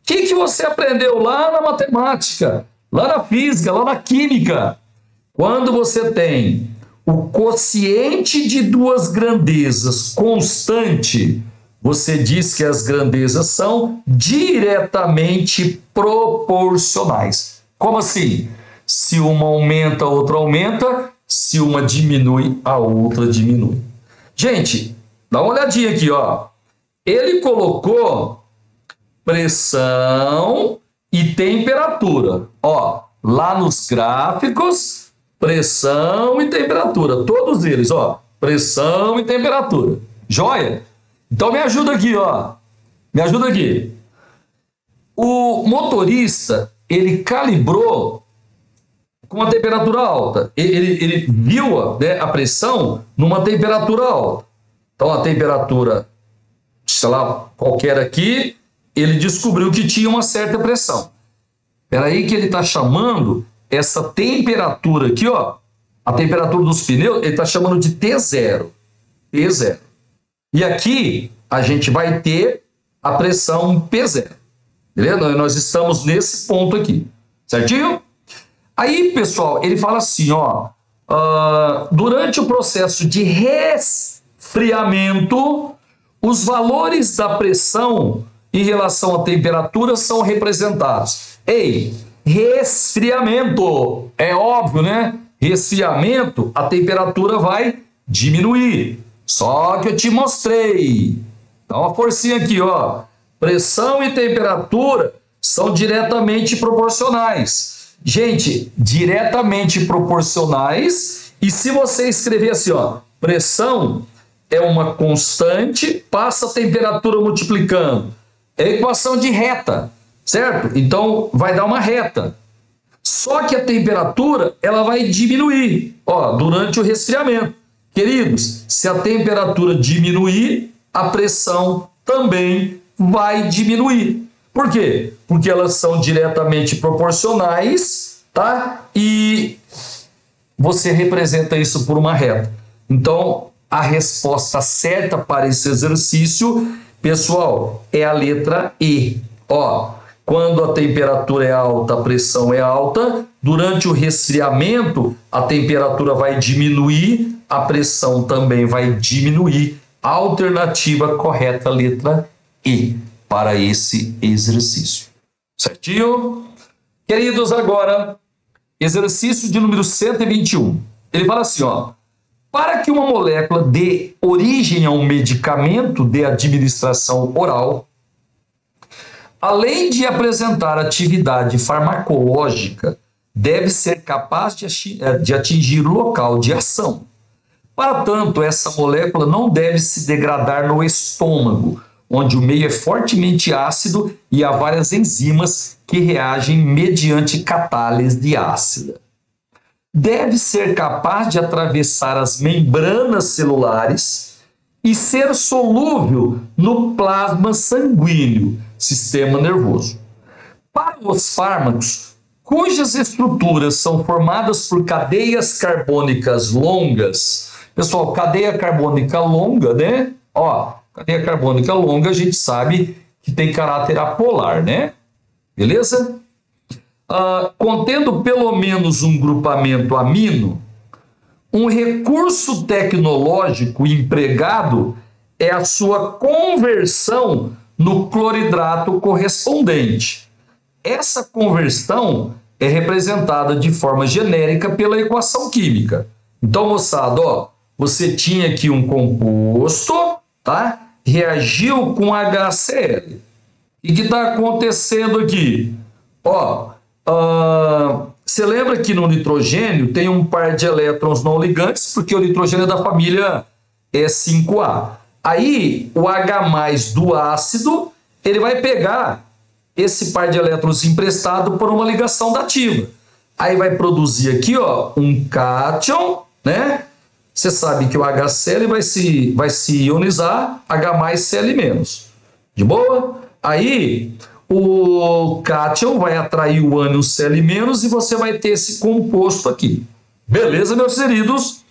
O que você aprendeu lá na matemática, lá na física, lá na química? Quando você tem o quociente de duas grandezas constante, você diz que as grandezas são diretamente proporcionais. Como assim? Se uma aumenta, a outra aumenta. Se uma diminui, a outra diminui. Gente, dá uma olhadinha aqui, ó. Ele colocou pressão e temperatura. Ó, lá nos gráficos, pressão e temperatura. Todos eles, ó. Pressão e temperatura. Joia? Então me ajuda aqui, ó. Me ajuda aqui. O motorista, ele calibrou com a temperatura alta. Ele viu, né, a pressão numa temperatura alta. Então, a temperatura, sei lá, qualquer aqui, ele descobriu que tinha uma certa pressão. Espera aí que ele está chamando essa temperatura aqui, ó, a temperatura dos pneus, ele está chamando de T0. T0. E aqui, a gente vai ter a pressão P0. Beleza? Nós estamos nesse ponto aqui. Certinho? Aí, pessoal, ele fala assim, ó, durante o processo de resfriamento, os valores da pressão em relação à temperatura são representados. Ei, resfriamento, é óbvio, né? Resfriamento, a temperatura vai diminuir. Só que eu te mostrei. Dá uma forcinha aqui, ó. Pressão e temperatura são diretamente proporcionais. Gente, diretamente proporcionais, e se você escrever assim, ó, pressão é uma constante, passa a temperatura multiplicando. É equação de reta, certo? Então, vai dar uma reta. Só que a temperatura, ela vai diminuir, ó, durante o resfriamento. Queridos, se a temperatura diminuir, a pressão também vai diminuir. Por quê? Porque elas são diretamente proporcionais, tá? E você representa isso por uma reta. Então, a resposta certa para esse exercício, pessoal, é a letra E. Ó, quando a temperatura é alta, a pressão é alta. Durante o resfriamento, a temperatura vai diminuir, a pressão também vai diminuir. Alternativa correta, letra E, para esse exercício. Certinho? Queridos, agora, exercício de número 121. Ele fala assim, ó, para que uma molécula dê origem a um medicamento de administração oral, além de apresentar atividade farmacológica, deve ser capaz de atingir o local de ação. Para tanto, essa molécula não deve se degradar no estômago, onde o meio é fortemente ácido e há várias enzimas que reagem mediante catálise ácida. Deve ser capaz de atravessar as membranas celulares e ser solúvel no plasma sanguíneo, sistema nervoso. Para os fármacos, cujas estruturas são formadas por cadeias carbônicas longas, pessoal, cadeia carbônica longa, né? Ó, cadeia carbônica longa a gente sabe que tem caráter apolar, né? Beleza? Contendo pelo menos um grupamento amino, um recurso tecnológico empregado é a sua conversão no cloridrato correspondente. Essa conversão é representada de forma genérica pela equação química. Então, moçada, ó, você tinha aqui um composto, tá? Reagiu com HCl. E o que está acontecendo aqui? Ó, você lembra que no nitrogênio tem um par de elétrons não ligantes, porque o nitrogênio é da família E5A. Aí, o H+ do ácido, ele vai pegar esse par de elétrons emprestado por uma ligação dativa. Aí vai produzir aqui, ó, um cátion, né? Você sabe que o HCl vai se ionizar H+Cl-. De boa? Aí o cátion vai atrair o ânion Cl- e você vai ter esse composto aqui. Beleza, meus queridos?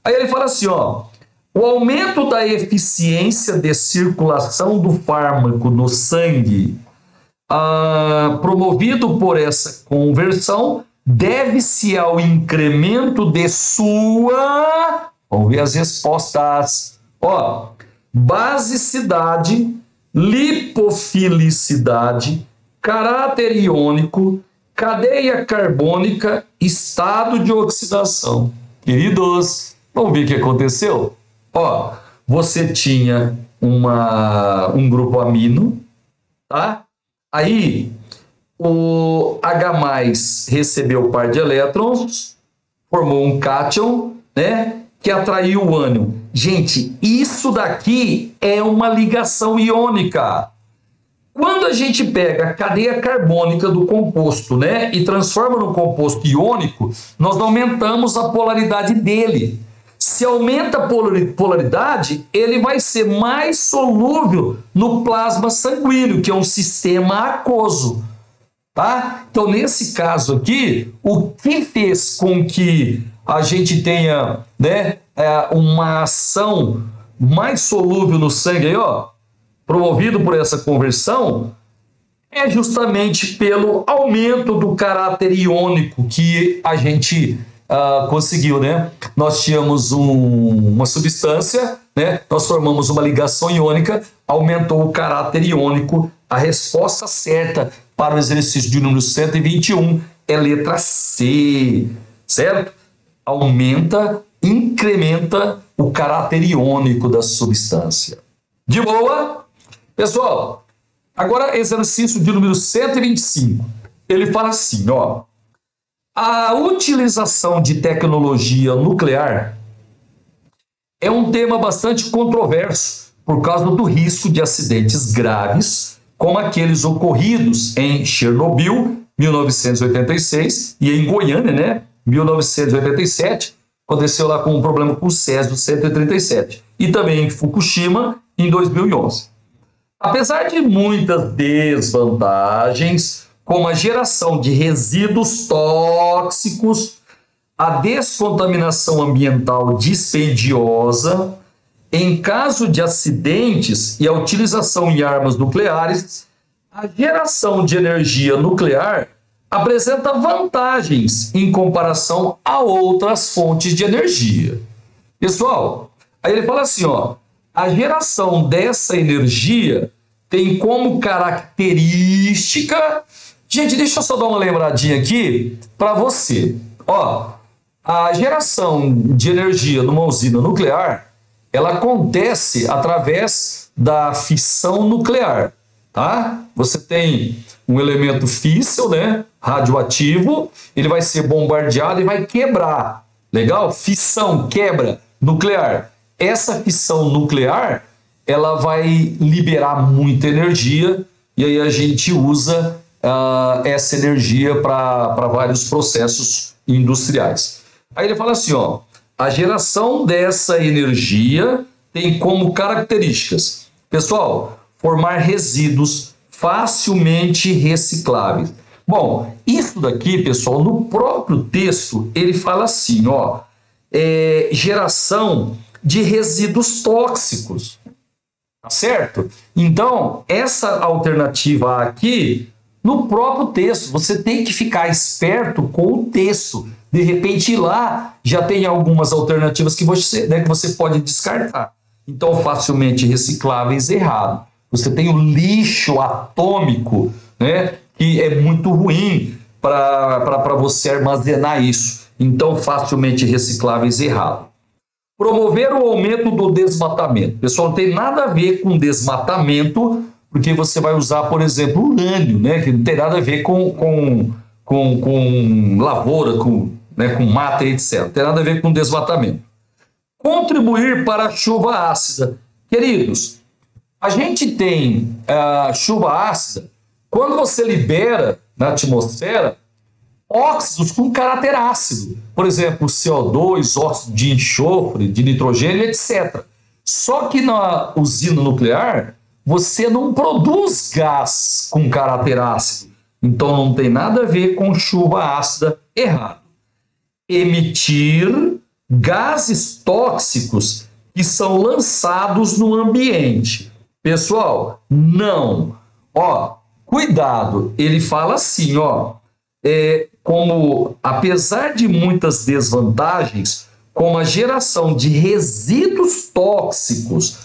Aí ele fala assim, ó, o aumento da eficiência de circulação do fármaco no sangue, promovido por essa conversão, deve-se ao incremento de sua, vamos ver as respostas, ó, basicidade, lipofilicidade, caráter iônico, cadeia carbônica, estado de oxidação. Queridos, vamos ver o que aconteceu? Ó, você tinha um grupo amino, tá? Aí o H+ recebeu o par de elétrons, formou um cátion, né? Que atraiu o ânion. Gente, isso daqui é uma ligação iônica. Quando a gente pega a cadeia carbônica do composto, né, e transforma no composto iônico, nós aumentamos a polaridade dele. Se aumenta a polaridade, ele vai ser mais solúvel no plasma sanguíneo, que é um sistema aquoso. Tá? Então, nesse caso aqui, o que fez com que a gente tenha, né, uma ação mais solúvel no sangue, aí, ó, promovido por essa conversão, é justamente pelo aumento do caráter iônico que a gente conseguiu, né? Nós tínhamos uma substância, né? Nós formamos uma ligação iônica, aumentou o caráter iônico. A resposta certa para o exercício de número 121 é letra C, certo? Aumenta, incrementa o caráter iônico da substância. De boa? Pessoal, agora exercício de número 125. Ele fala assim, ó. A utilização de tecnologia nuclear é um tema bastante controverso por causa do risco de acidentes graves, como aqueles ocorridos em Chernobyl, 1986, e em Goiânia, né, 1987, aconteceu lá com um problema com o Césio 137, e também em Fukushima, em 2011. Apesar de muitas desvantagens, como a geração de resíduos tóxicos, a descontaminação ambiental dispendiosa, em caso de acidentes e a utilização em armas nucleares, a geração de energia nuclear apresenta vantagens em comparação a outras fontes de energia. Pessoal, aí ele fala assim, ó, a geração dessa energia tem como característica... Gente, deixa eu só dar uma lembradinha aqui para você. Ó, a geração de energia numa usina nuclear, ela acontece através da fissão nuclear, tá? Você tem um elemento físsil, né? radioativo, ele vai ser bombardeado e vai quebrar. Legal? Fissão, quebra nuclear. Essa fissão nuclear, ela vai liberar muita energia e aí a gente usa essa energia para vários processos industriais. Aí ele fala assim, ó, a geração dessa energia tem como características, pessoal, formar resíduos facilmente recicláveis. Bom, isso daqui, pessoal, no próprio texto, ele fala assim, ó, geração de resíduos tóxicos, tá certo? Então, essa alternativa aqui, no próprio texto, você tem que ficar esperto com o texto. De repente, lá já tem algumas alternativas que você pode descartar. Então, facilmente recicláveis, errado. Você tem o lixo atômico, né, que é muito ruim para você armazenar isso. Então, facilmente recicláveis, errado. Promover o aumento do desmatamento. Pessoal, não tem nada a ver com desmatamento, porque você vai usar, por exemplo, urânio, né, que não tem nada a ver com lavoura, com mata, etc. Não tem nada a ver com desmatamento. Contribuir para a chuva ácida. Queridos, a gente tem chuva ácida quando você libera na atmosfera óxidos com caráter ácido. Por exemplo, CO2, óxido de enxofre, de nitrogênio, etc. Só que na usina nuclear, você não produz gás com caráter ácido. Então não tem nada a ver com chuva ácida, errado. Emitir gases tóxicos que são lançados no ambiente. Pessoal, não. Ó, cuidado, ele fala assim, ó, como apesar de muitas desvantagens, como a geração de resíduos tóxicos.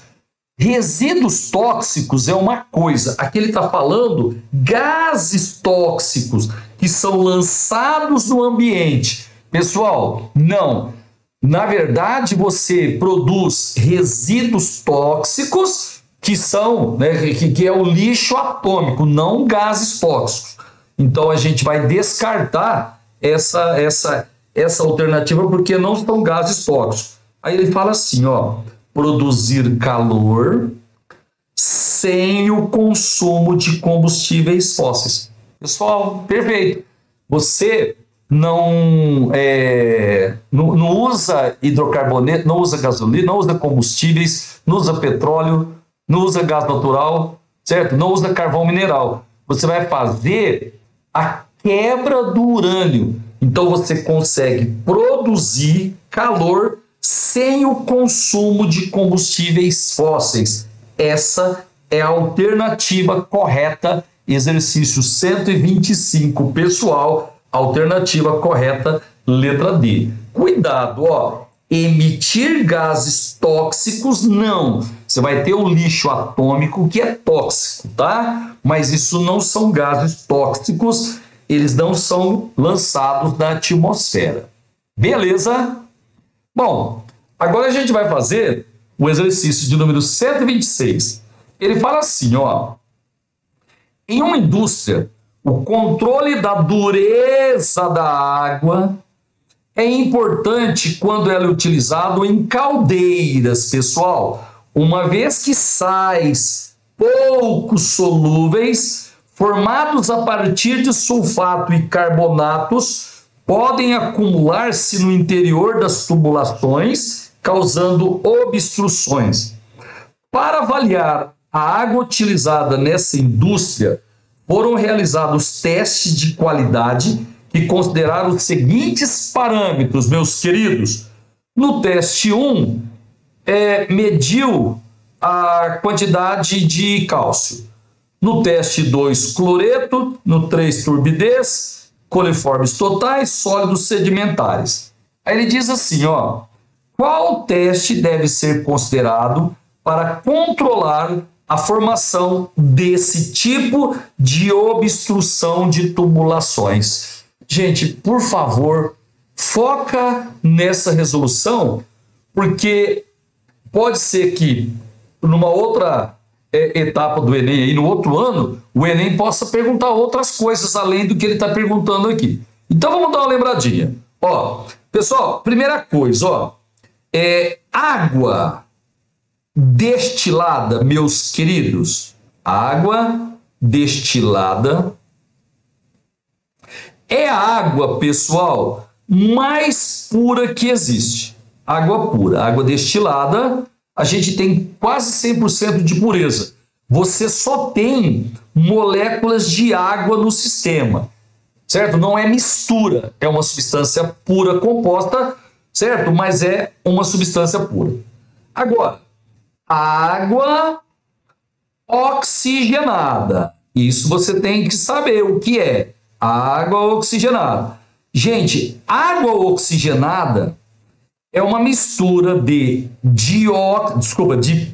Resíduos tóxicos é uma coisa, aqui ele está falando gases tóxicos que são lançados no ambiente. Pessoal, não. Na verdade, você produz resíduos tóxicos que são, né, que é o lixo atômico, não gases tóxicos. Então a gente vai descartar essa alternativa porque não são gases tóxicos. Aí ele fala assim, ó, produzir calor sem o consumo de combustíveis fósseis. Pessoal, perfeito. Você não usa hidrocarboneto, não usa gasolina, não usa combustíveis, não usa petróleo, não usa gás natural, certo? Não usa carvão mineral. Você vai fazer a quebra do urânio. Então você consegue produzir calor sem o consumo de combustíveis fósseis. Essa é a alternativa correta, exercício 125, pessoal, alternativa correta, letra D. Cuidado, ó, emitir gases tóxicos, não. Você vai ter o lixo atômico que é tóxico, tá? Mas isso não são gases tóxicos, eles não são lançados na atmosfera. Beleza? Bom, agora a gente vai fazer o exercício de número 126. Ele fala assim, ó, em uma indústria, o controle da dureza da água é importante quando ela é utilizado em caldeiras, pessoal, uma vez que sais pouco solúveis, formados a partir de sulfato e carbonatos, podem acumular-se no interior das tubulações, causando obstruções. Para avaliar a água utilizada nessa indústria, foram realizados testes de qualidade que consideraram os seguintes parâmetros, meus queridos. No teste 1, mediu a quantidade de cálcio. No teste 2, cloreto. No 3, turbidez, coliformes totais, sólidos sedimentares. Aí ele diz assim, ó, qual teste deve ser considerado para controlar a formação desse tipo de obstrução de tubulações? Gente, por favor, foca nessa resolução, porque pode ser que numa outra etapa do Enem, aí no outro ano, o Enem possa perguntar outras coisas além do que ele está perguntando aqui. Então vamos dar uma lembradinha. Ó, pessoal, primeira coisa, ó, água destilada, meus queridos, água destilada é a água, pessoal, mais pura que existe. Água pura, água destilada, a gente tem quase 100% de pureza. Você só tem moléculas de água no sistema, certo? Não é mistura, é uma substância pura composta, certo? Mas é uma substância pura. Agora, água oxigenada. Isso você tem que saber o que é água oxigenada. Gente, água oxigenada é uma mistura de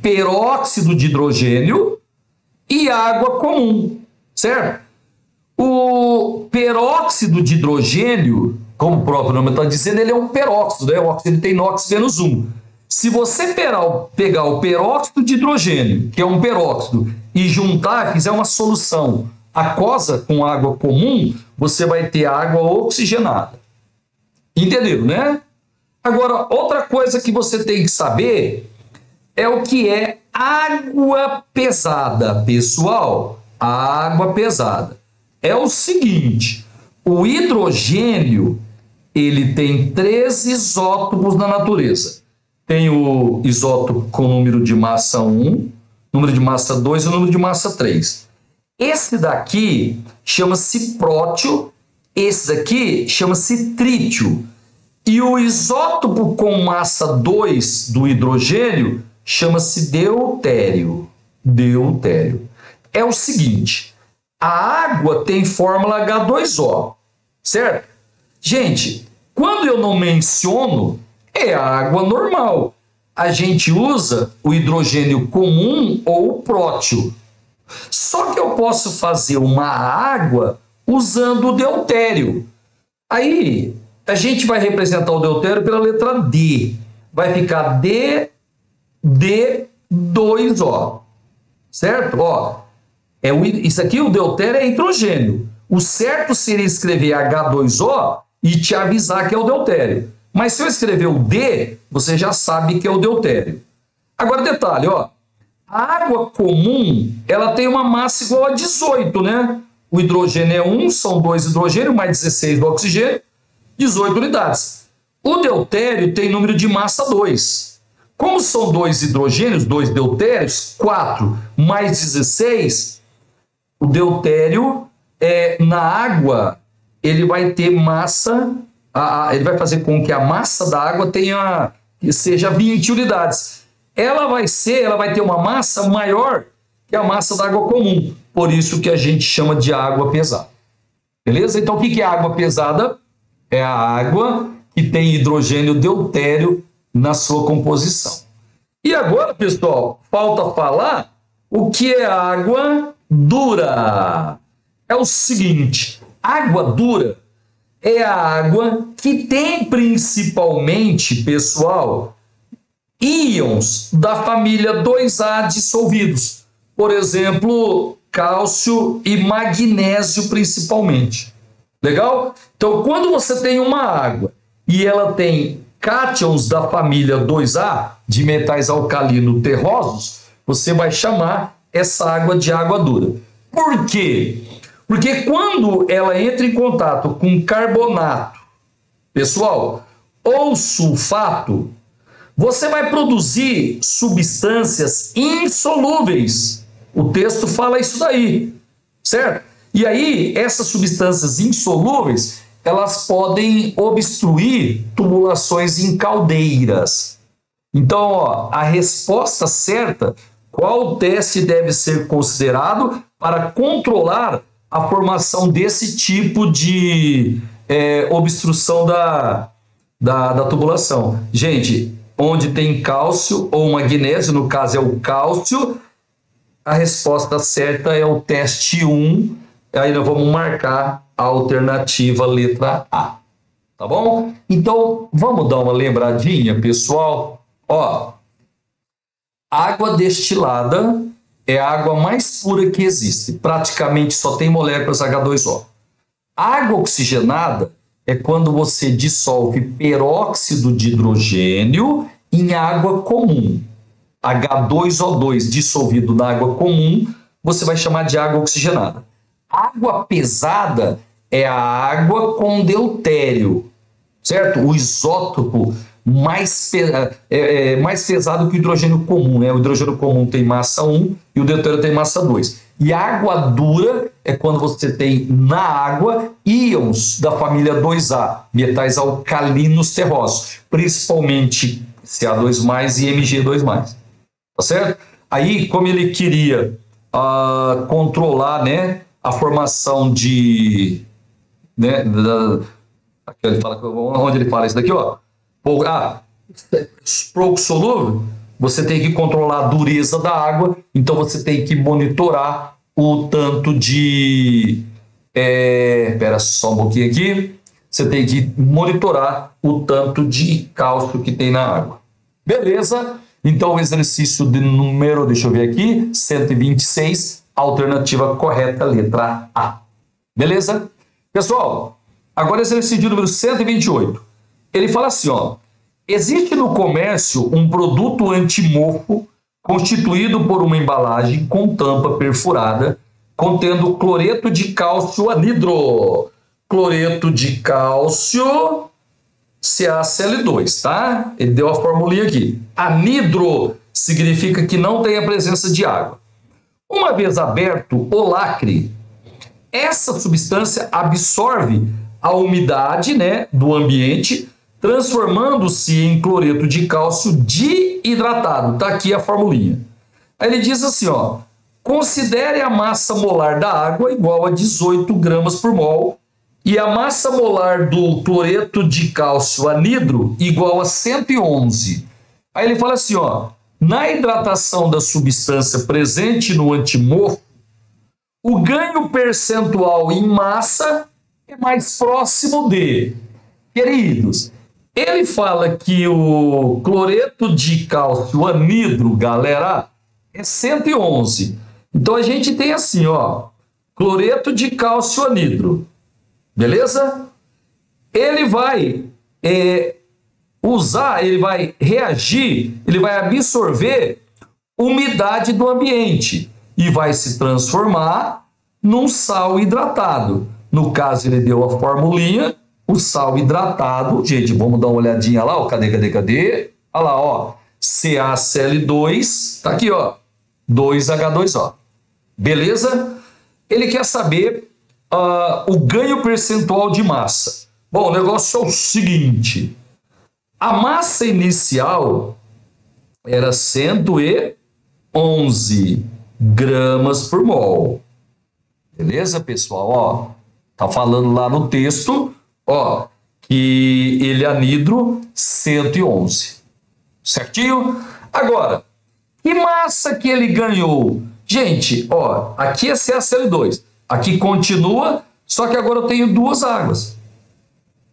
peróxido de hidrogênio e água comum, certo? O peróxido de hidrogênio, como o próprio nome está dizendo, ele é um peróxido, né? O oxigênio tem NOx menos 1. Se você pegar o peróxido de hidrogênio, que é um peróxido, e juntar, fizer uma solução aquosa com água comum, você vai ter água oxigenada. Entenderam, né? Agora, outra coisa que você tem que saber é o que é água pesada, pessoal. Água pesada. É o seguinte, o hidrogênio, ele tem 3 isótopos na natureza. Tem o isótopo com número de massa 1, número de massa 2 e número de massa 3. Esse daqui chama-se prótio, esse daqui chama-se trítio. E o isótopo com massa 2 do hidrogênio chama-se deutério. Deutério. É o seguinte, a água tem fórmula H2O, certo? Gente, quando eu não menciono, é água normal. A gente usa o hidrogênio comum ou o prótio. Só que eu posso fazer uma água usando o deutério. Aí, a gente vai representar o deutério pela letra D. Vai ficar D2O. Certo? Ó, isso aqui, o deutério é hidrogênio. O certo seria escrever H2O e te avisar que é o deutério. Mas se eu escrever o D, você já sabe que é o deutério. Agora, detalhe, ó. A água comum, ela tem uma massa igual a 18, né? O hidrogênio é 1, são 2 hidrogênios, mais 16 do oxigênio, 18 unidades. O deutério tem número de massa 2. Como são 2 hidrogênios, 2 deutérios, 4 mais 16, o deutério, na água, ele vai ter massa, ele vai fazer com que a massa da água seja 20 unidades. Ela vai ter uma massa maior que a massa da água comum. Por isso que a gente chama de água pesada. Beleza? Então, o que é água pesada? É a água que tem hidrogênio deutério na sua composição. E agora, pessoal, falta falar o que é água dura. É o seguinte, água dura é a água que tem principalmente, pessoal, íons da família 2A dissolvidos. Por exemplo, cálcio e magnésio principalmente. Legal? Então, quando você tem uma água e ela tem cátions da família 2A, de metais alcalino terrosos, você vai chamar essa água de água dura. Por quê? Porque quando ela entra em contato com carbonato, pessoal, ou sulfato, você vai produzir substâncias insolúveis. O texto fala isso daí, certo? E aí, essas substâncias insolúveis, elas podem obstruir tubulações em caldeiras. Então, ó, a resposta certa, qual teste deve ser considerado para controlar a formação desse tipo de obstrução da tubulação? Gente, onde tem cálcio ou magnésio, no caso é o cálcio, a resposta certa é o teste 1, aí nós vamos marcar a alternativa letra A, tá bom? Então, vamos dar uma lembradinha, pessoal? Ó, água destilada é a água mais pura que existe. Praticamente só tem moléculas H2O. A água oxigenada é quando você dissolve peróxido de hidrogênio em água comum. H2O2 dissolvido na água comum, você vai chamar de água oxigenada. Água pesada é a água com deutério, certo? O isótopo mais pesado que o hidrogênio comum, né? O hidrogênio comum tem massa 1 e o deutério tem massa 2. E água dura é quando você tem na água íons da família 2A, metais alcalinos terrosos, principalmente Ca2+, e Mg2+. Tá certo? Aí, como ele queria controlar, né, a formação de... Né, onde ele fala isso daqui, ó. Pouco solúvel, você tem que controlar a dureza da água, então você tem que monitorar o tanto de... Espera só um pouquinho aqui. Você tem que monitorar o tanto de cálcio que tem na água. Beleza? Então, o exercício de número, deixa eu ver aqui, 126, alternativa correta, letra A. Beleza? Pessoal, agora exercício de número 128. Ele fala assim, ó, existe no comércio um produto antimofo constituído por uma embalagem com tampa perfurada contendo cloreto de cálcio anidro. Cloreto de cálcio CaCl2, tá? Ele deu a formulinha aqui. Anidro significa que não tem a presença de água. Uma vez aberto o lacre, essa substância absorve a umidade, né, do ambiente, transformando-se em cloreto de cálcio diidratado. Tá aqui a formulinha. Aí ele diz assim, ó, considere a massa molar da água igual a 18 gramas por mol e a massa molar do cloreto de cálcio anidro igual a 111. Aí ele fala assim, ó, na hidratação da substância presente no antimorfo, o ganho percentual em massa é mais próximo de... Queridos, ele fala que o cloreto de cálcio anidro, galera, é 111. Então a gente tem assim, ó, cloreto de cálcio anidro. Beleza? Ele vai ele vai reagir, ele vai absorver umidade do ambiente e vai se transformar num sal hidratado. No caso, ele deu a formulinha, o sal hidratado. Gente, vamos dar uma olhadinha lá, ó, cadê? Olha lá, ó, CaCl2, tá aqui, ó, 2H2O. Beleza? Ele quer saber o ganho percentual de massa. Bom, o negócio é o seguinte, a massa inicial era 111 gramas por mol. Beleza, pessoal? Ó, tá falando lá no texto, ó, que ele é anidro 111. Certinho? Agora, que massa que ele ganhou? Gente, ó, aqui é CaCl2. Aqui continua, só que agora eu tenho duas águas.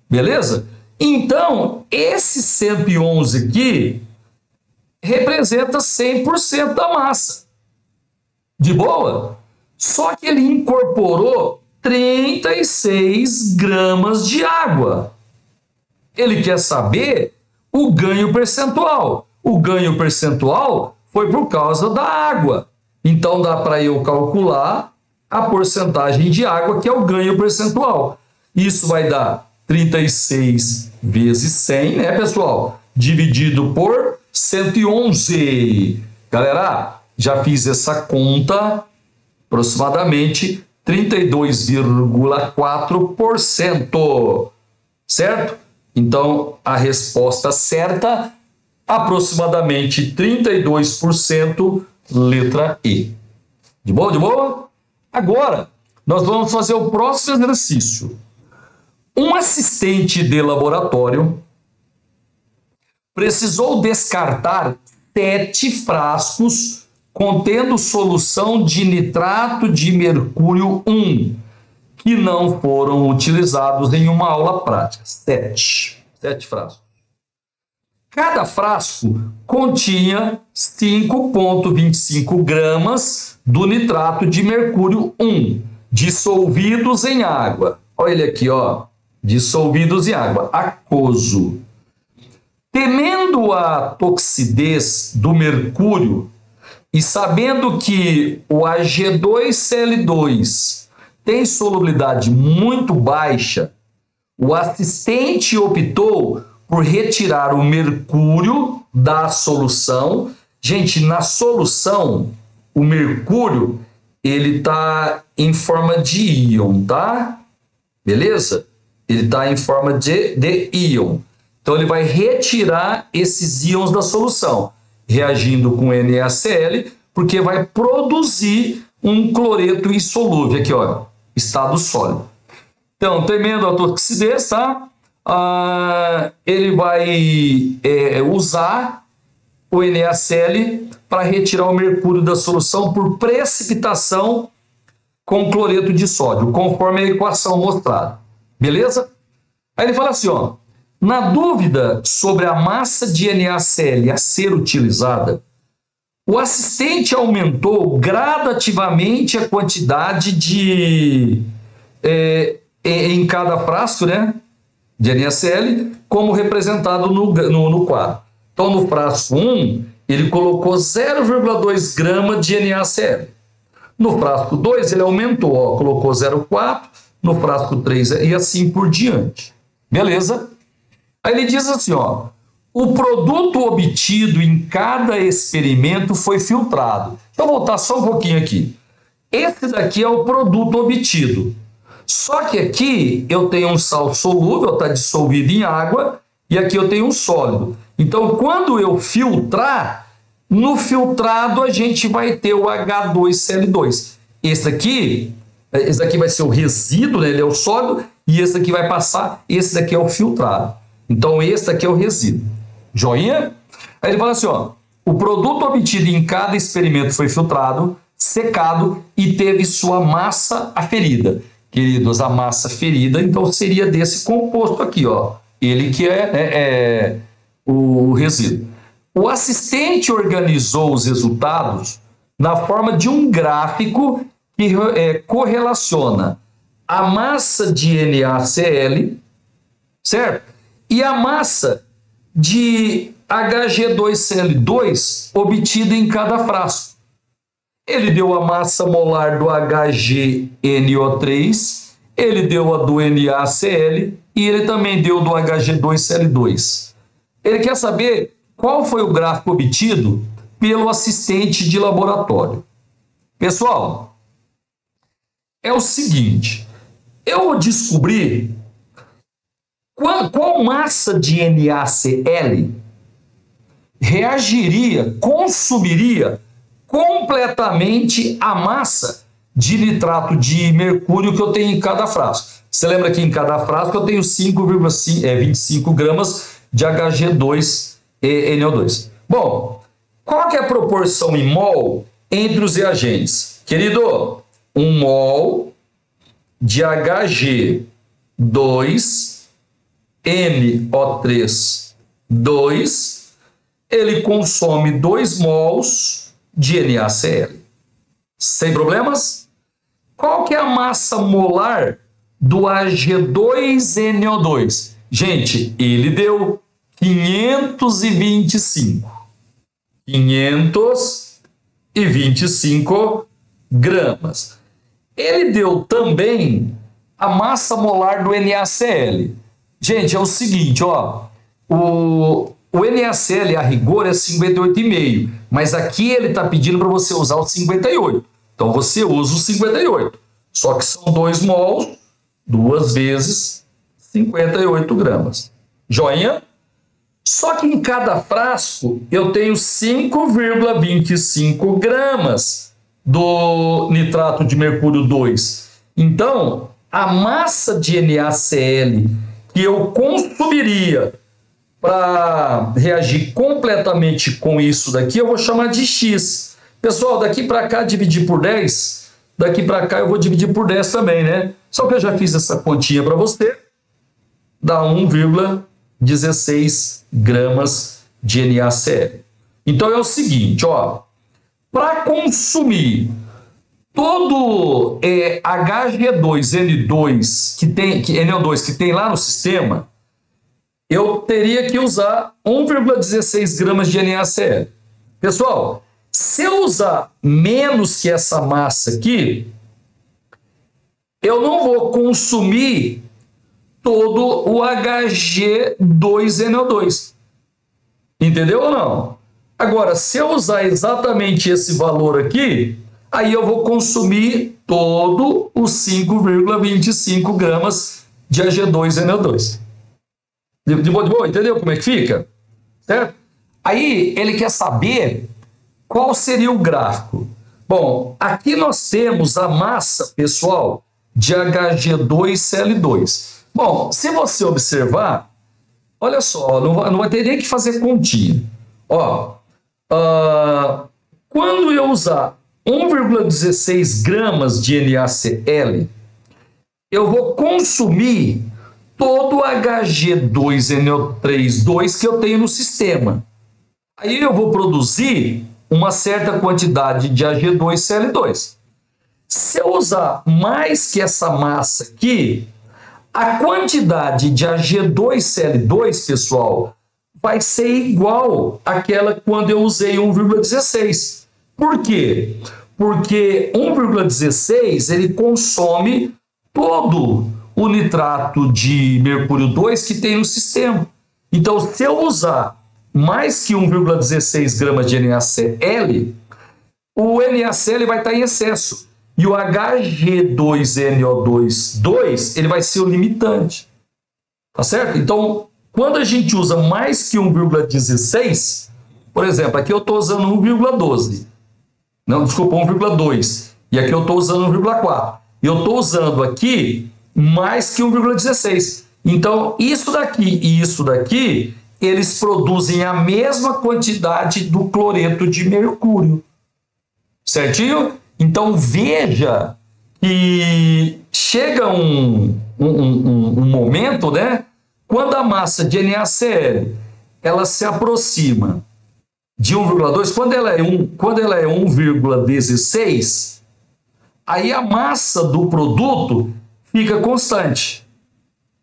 Beleza? Então, esse 111 aqui representa 100% da massa. De boa? Só que ele incorporou 36 gramas de água. Ele quer saber o ganho percentual. O ganho percentual foi por causa da água. Então, dá para eu calcular a porcentagem de água, que é o ganho percentual. Isso vai dar 36 vezes 100, né, pessoal? Dividido por 111. Galera, já fiz essa conta, aproximadamente 32,4%. Certo? Então, a resposta certa, aproximadamente 32%, letra E. De boa, de boa? Agora, nós vamos fazer o próximo exercício. Um assistente de laboratório precisou descartar 7 frascos contendo solução de nitrato de mercúrio 1, que não foram utilizados em uma aula prática. 7 frascos. Cada frasco continha 5,25 gramas do nitrato de mercúrio 1, dissolvidos em água. Olha ele aqui, ó, dissolvidos em água, aquoso. Temendo a toxidez do mercúrio e sabendo que o Ag2Cl2 tem solubilidade muito baixa, o assistente optou por retirar o mercúrio da solução. Gente, na solução, o mercúrio, ele está em forma de íon, tá? Beleza? Ele está em forma de íon. Então, ele vai retirar esses íons da solução, reagindo com NaCl, porque vai produzir um cloreto insolúvel, aqui, ó, estado sólido. Então, temendo a toxidez, tá? Ele vai usar o NaCl para retirar o mercúrio da solução por precipitação com cloreto de sódio, conforme a equação mostrada. Beleza? Aí ele fala assim, ó, na dúvida sobre a massa de NaCl a ser utilizada, o assistente aumentou gradativamente a quantidade em cada frasco, né, de NaCl, como representado no quadro. Então, no frasco 1, ele colocou 0,2 grama de NaCl. No frasco 2, ele aumentou, ó, colocou 0,4, no frasco 3 e assim por diante. Beleza? Aí ele diz assim, ó, o produto obtido em cada experimento foi filtrado. Deixa eu voltar só um pouquinho aqui. Esse daqui é o produto obtido. Só que aqui eu tenho um sal solúvel, está dissolvido em água, e aqui eu tenho um sólido. Então, quando eu filtrar, no filtrado a gente vai ter o H2Cl2. Esse aqui vai ser o resíduo, né? Ele é o sólido, e esse aqui vai passar, esse daqui é o filtrado. Então, esse aqui é o resíduo. Joinha? Aí ele fala assim, ó, o produto obtido em cada experimento foi filtrado, secado e teve sua massa aferida. Queridos, a massa ferida, então, seria desse composto aqui, ó. Ele que é o resíduo. O assistente organizou os resultados na forma de um gráfico que correlaciona a massa de NaCl, certo? E a massa de Hg2Cl2 obtida em cada frasco. Ele deu a massa molar do HgNO3, ele deu a do NaCl e ele também deu do Hg2Cl2. Ele quer saber qual foi o gráfico obtido pelo assistente de laboratório. Pessoal, é o seguinte, eu descobri qual massa de NaCl reagiria, consumiria completamente a massa de nitrato de mercúrio que eu tenho em cada frasco. Você lembra que em cada frasco eu tenho 5,25 gramas de Hg2NO2. Bom, qual que é a proporção em mol entre os reagentes? Querido, 1 mol de Hg2NO3, 2, ele consome 2 mols de NaCl. Sem problemas? Qual que é a massa molar do Ag2NO2? Gente, ele deu 525 gramas. Ele deu também a massa molar do NaCl. Gente, é o seguinte, ó, o NaCl a rigor é 58,5, mas aqui ele está pedindo para você usar o 58. Então você usa o 58. Só que são 2 mols, 2 vezes 58 gramas. Joinha? Só que em cada frasco eu tenho 5,25 gramas do nitrato de mercúrio 2. Então, a massa de NaCl que eu consumiria para reagir completamente com isso daqui, eu vou chamar de X. Pessoal, daqui para cá dividir por 10, daqui para cá eu vou dividir por 10 também, né? Só que eu já fiz essa continha para você, dá 1,16 gramas de NaCl. Então é o seguinte, ó, para consumir todo HG2N2 NO2 que tem lá no sistema, eu teria que usar 1,16 gramas de NaCl. Pessoal, se eu usar menos que essa massa aqui, eu não vou consumir todo o HG2NO2. Entendeu ou não? Agora, se eu usar exatamente esse valor aqui, aí eu vou consumir todo os 5,25 gramas de AG2NO2. De boa, entendeu como é que fica? Certo? Aí ele quer saber qual seria o gráfico. Bom, aqui nós temos a massa, pessoal, de HG2Cl2. Bom, se você observar, olha só, não vai ter nem que fazer continha. Ó, quando eu usar 1,16 gramas de NaCl, eu vou consumir todo o HG2NO3 que eu tenho no sistema. Aí eu vou produzir uma certa quantidade de AG2Cl2. Se eu usar mais que essa massa aqui, a quantidade de AG2Cl2, pessoal, vai ser igual àquela quando eu usei 1,16. Por quê? Porque 1,16 ele consome todo o nitrato de mercúrio 2 que tem no sistema. Então, se eu usar mais que 1,16 gramas de NaCl, o NaCl vai estar em excesso. E o HG2NO2 ele vai ser o limitante. Tá certo? Então, quando a gente usa mais que 1,16, por exemplo, aqui eu estou usando 1,12. Não, desculpa, 1,2. E aqui eu estou usando 1,4. Eu estou usando aqui mais que 1,16. Então, isso daqui e isso daqui, eles produzem a mesma quantidade do cloreto de mercúrio. Certinho? Então, veja que chega um momento, né? Quando a massa de NaCl ela se aproxima de 1,2, quando ela é 1,16, aí a massa do produto fica constante.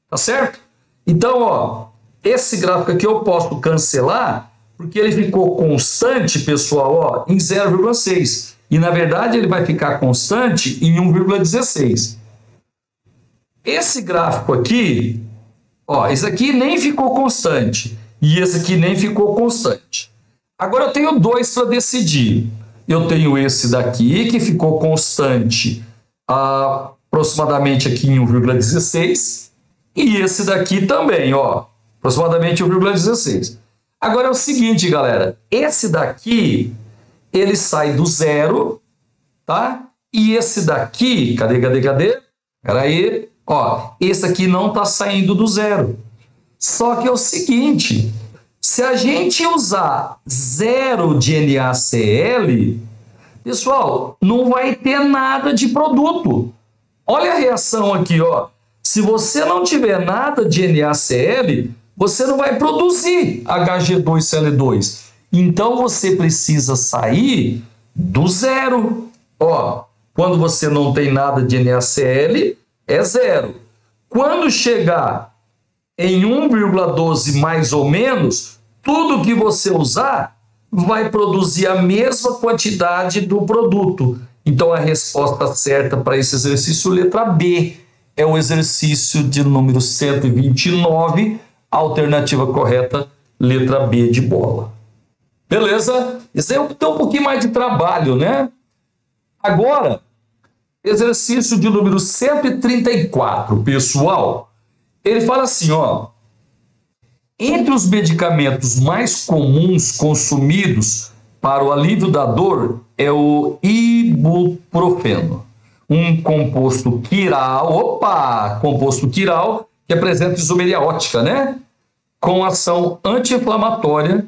Tá certo? Então, ó, esse gráfico aqui eu posso cancelar, porque ele ficou constante, pessoal, ó, em 0,6. E, na verdade, ele vai ficar constante em 1,16. Esse gráfico aqui, ó, esse aqui nem ficou constante. E esse aqui nem ficou constante. Agora eu tenho dois para decidir. Eu tenho esse daqui, que ficou constante aproximadamente aqui em 1,16. E esse daqui também, ó, aproximadamente 1,16. Agora é o seguinte, galera. Esse daqui, ele sai do zero, tá? E esse daqui, cadê? Peraí, ó, esse aqui não tá saindo do zero. Só que é o seguinte, se a gente usar 0 de NaCl, pessoal, não vai ter nada de produto. Olha a reação aqui, ó. Se você não tiver nada de NaCl, você não vai produzir HG2Cl2. Então, você precisa sair do zero. Ó, quando você não tem nada de NaCl, é zero. Quando chegar em 1,12 mais ou menos, tudo que você usar vai produzir a mesma quantidade do produto. Então, a resposta certa para esse exercício, letra B, é o exercício de número 129, alternativa correta, letra B de bola. Beleza? Isso aí tem um pouquinho mais de trabalho, né? Agora, exercício de número 134, pessoal. Ele fala assim, ó. Entre os medicamentos mais comuns consumidos para o alívio da dor é o ibuprofeno, um composto quiral, que apresenta isomeria ótica, né? Com ação anti-inflamatória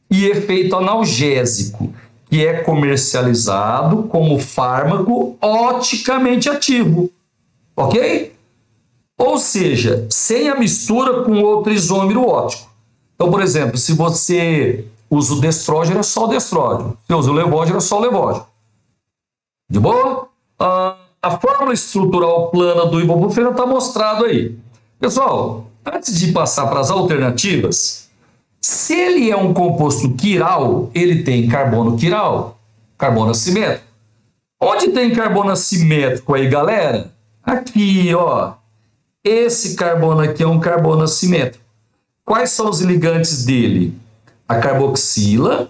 e efeito analgésico, que é comercializado como fármaco oticamente ativo, ok? Ou seja, sem a mistura com outro isômero óptico. Então, por exemplo, se você usa o destrógeno, é só o destrógeno. Se usa o levógeno, é só o levógeno. De boa? A fórmula estrutural plana do ibuprofeno está mostrado aí. Pessoal, antes de passar para as alternativas, se ele é um composto quiral, ele tem carbono quiral, carbono assimétrico. Onde tem carbono assimétrico aí, galera? Aqui, ó. Esse carbono aqui é um carbono assimétrico. Quais são os ligantes dele? A carboxila,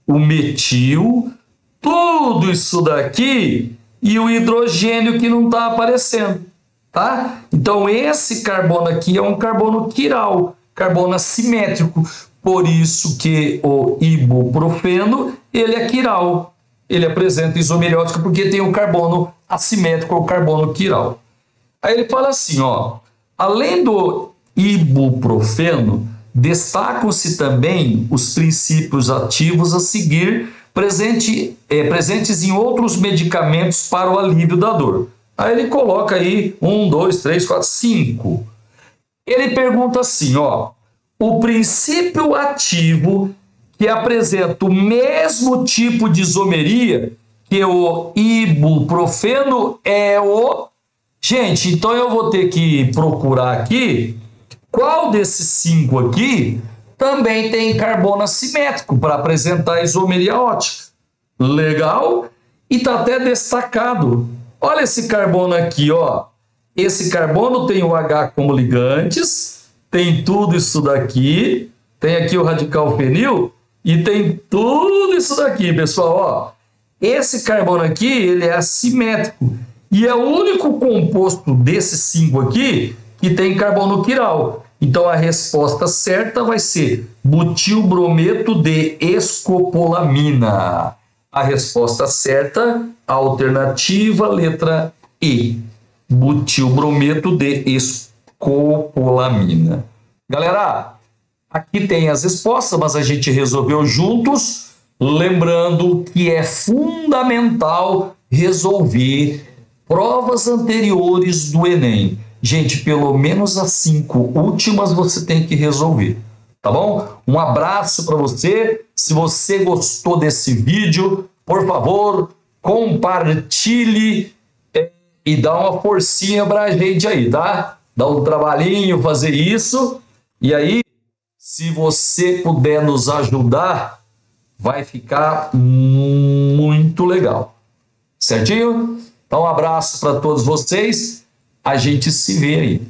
o metil, tudo isso daqui e o hidrogênio que não está aparecendo, tá? Então, esse carbono aqui é um carbono quiral, carbono assimétrico. Por isso que o ibuprofeno, ele é quiral. Ele apresenta isomeriótica porque tem o carbono assimétrico, o carbono quiral. Aí ele fala assim, ó, além do ibuprofeno, destacam-se também os princípios ativos a seguir presentes em outros medicamentos para o alívio da dor. Aí ele coloca aí 1, 2, 3, 4, 5. Ele pergunta assim, ó, o princípio ativo que apresenta o mesmo tipo de isomeria que o ibuprofeno é o... Gente, então eu vou ter que procurar aqui qual desses 5 aqui também tem carbono assimétrico para apresentar a isomeria ótica. Legal? E está até destacado. Olha esse carbono aqui, ó. Esse carbono tem o H como ligantes, tem tudo isso daqui, tem aqui o radical fenil e tem tudo isso daqui, pessoal, ó. Esse carbono aqui, ele é assimétrico e é o único composto desses 5 aqui que tem carbono quiral. Então, a resposta certa vai ser butilbrometo de escopolamina. A resposta certa, a alternativa, letra E. Butilbrometo de escopolamina. Galera, aqui tem as respostas, mas a gente resolveu juntos, lembrando que é fundamental resolver provas anteriores do Enem. Gente, pelo menos as 5 últimas você tem que resolver, tá bom? Um abraço para você. Se você gostou desse vídeo, por favor, compartilhe e dá uma forcinha para a gente aí, tá? Dá um trabalhinho fazer isso. E aí, se você puder nos ajudar, vai ficar muito legal. Certinho? Então, um abraço para todos vocês. A gente se vê aí.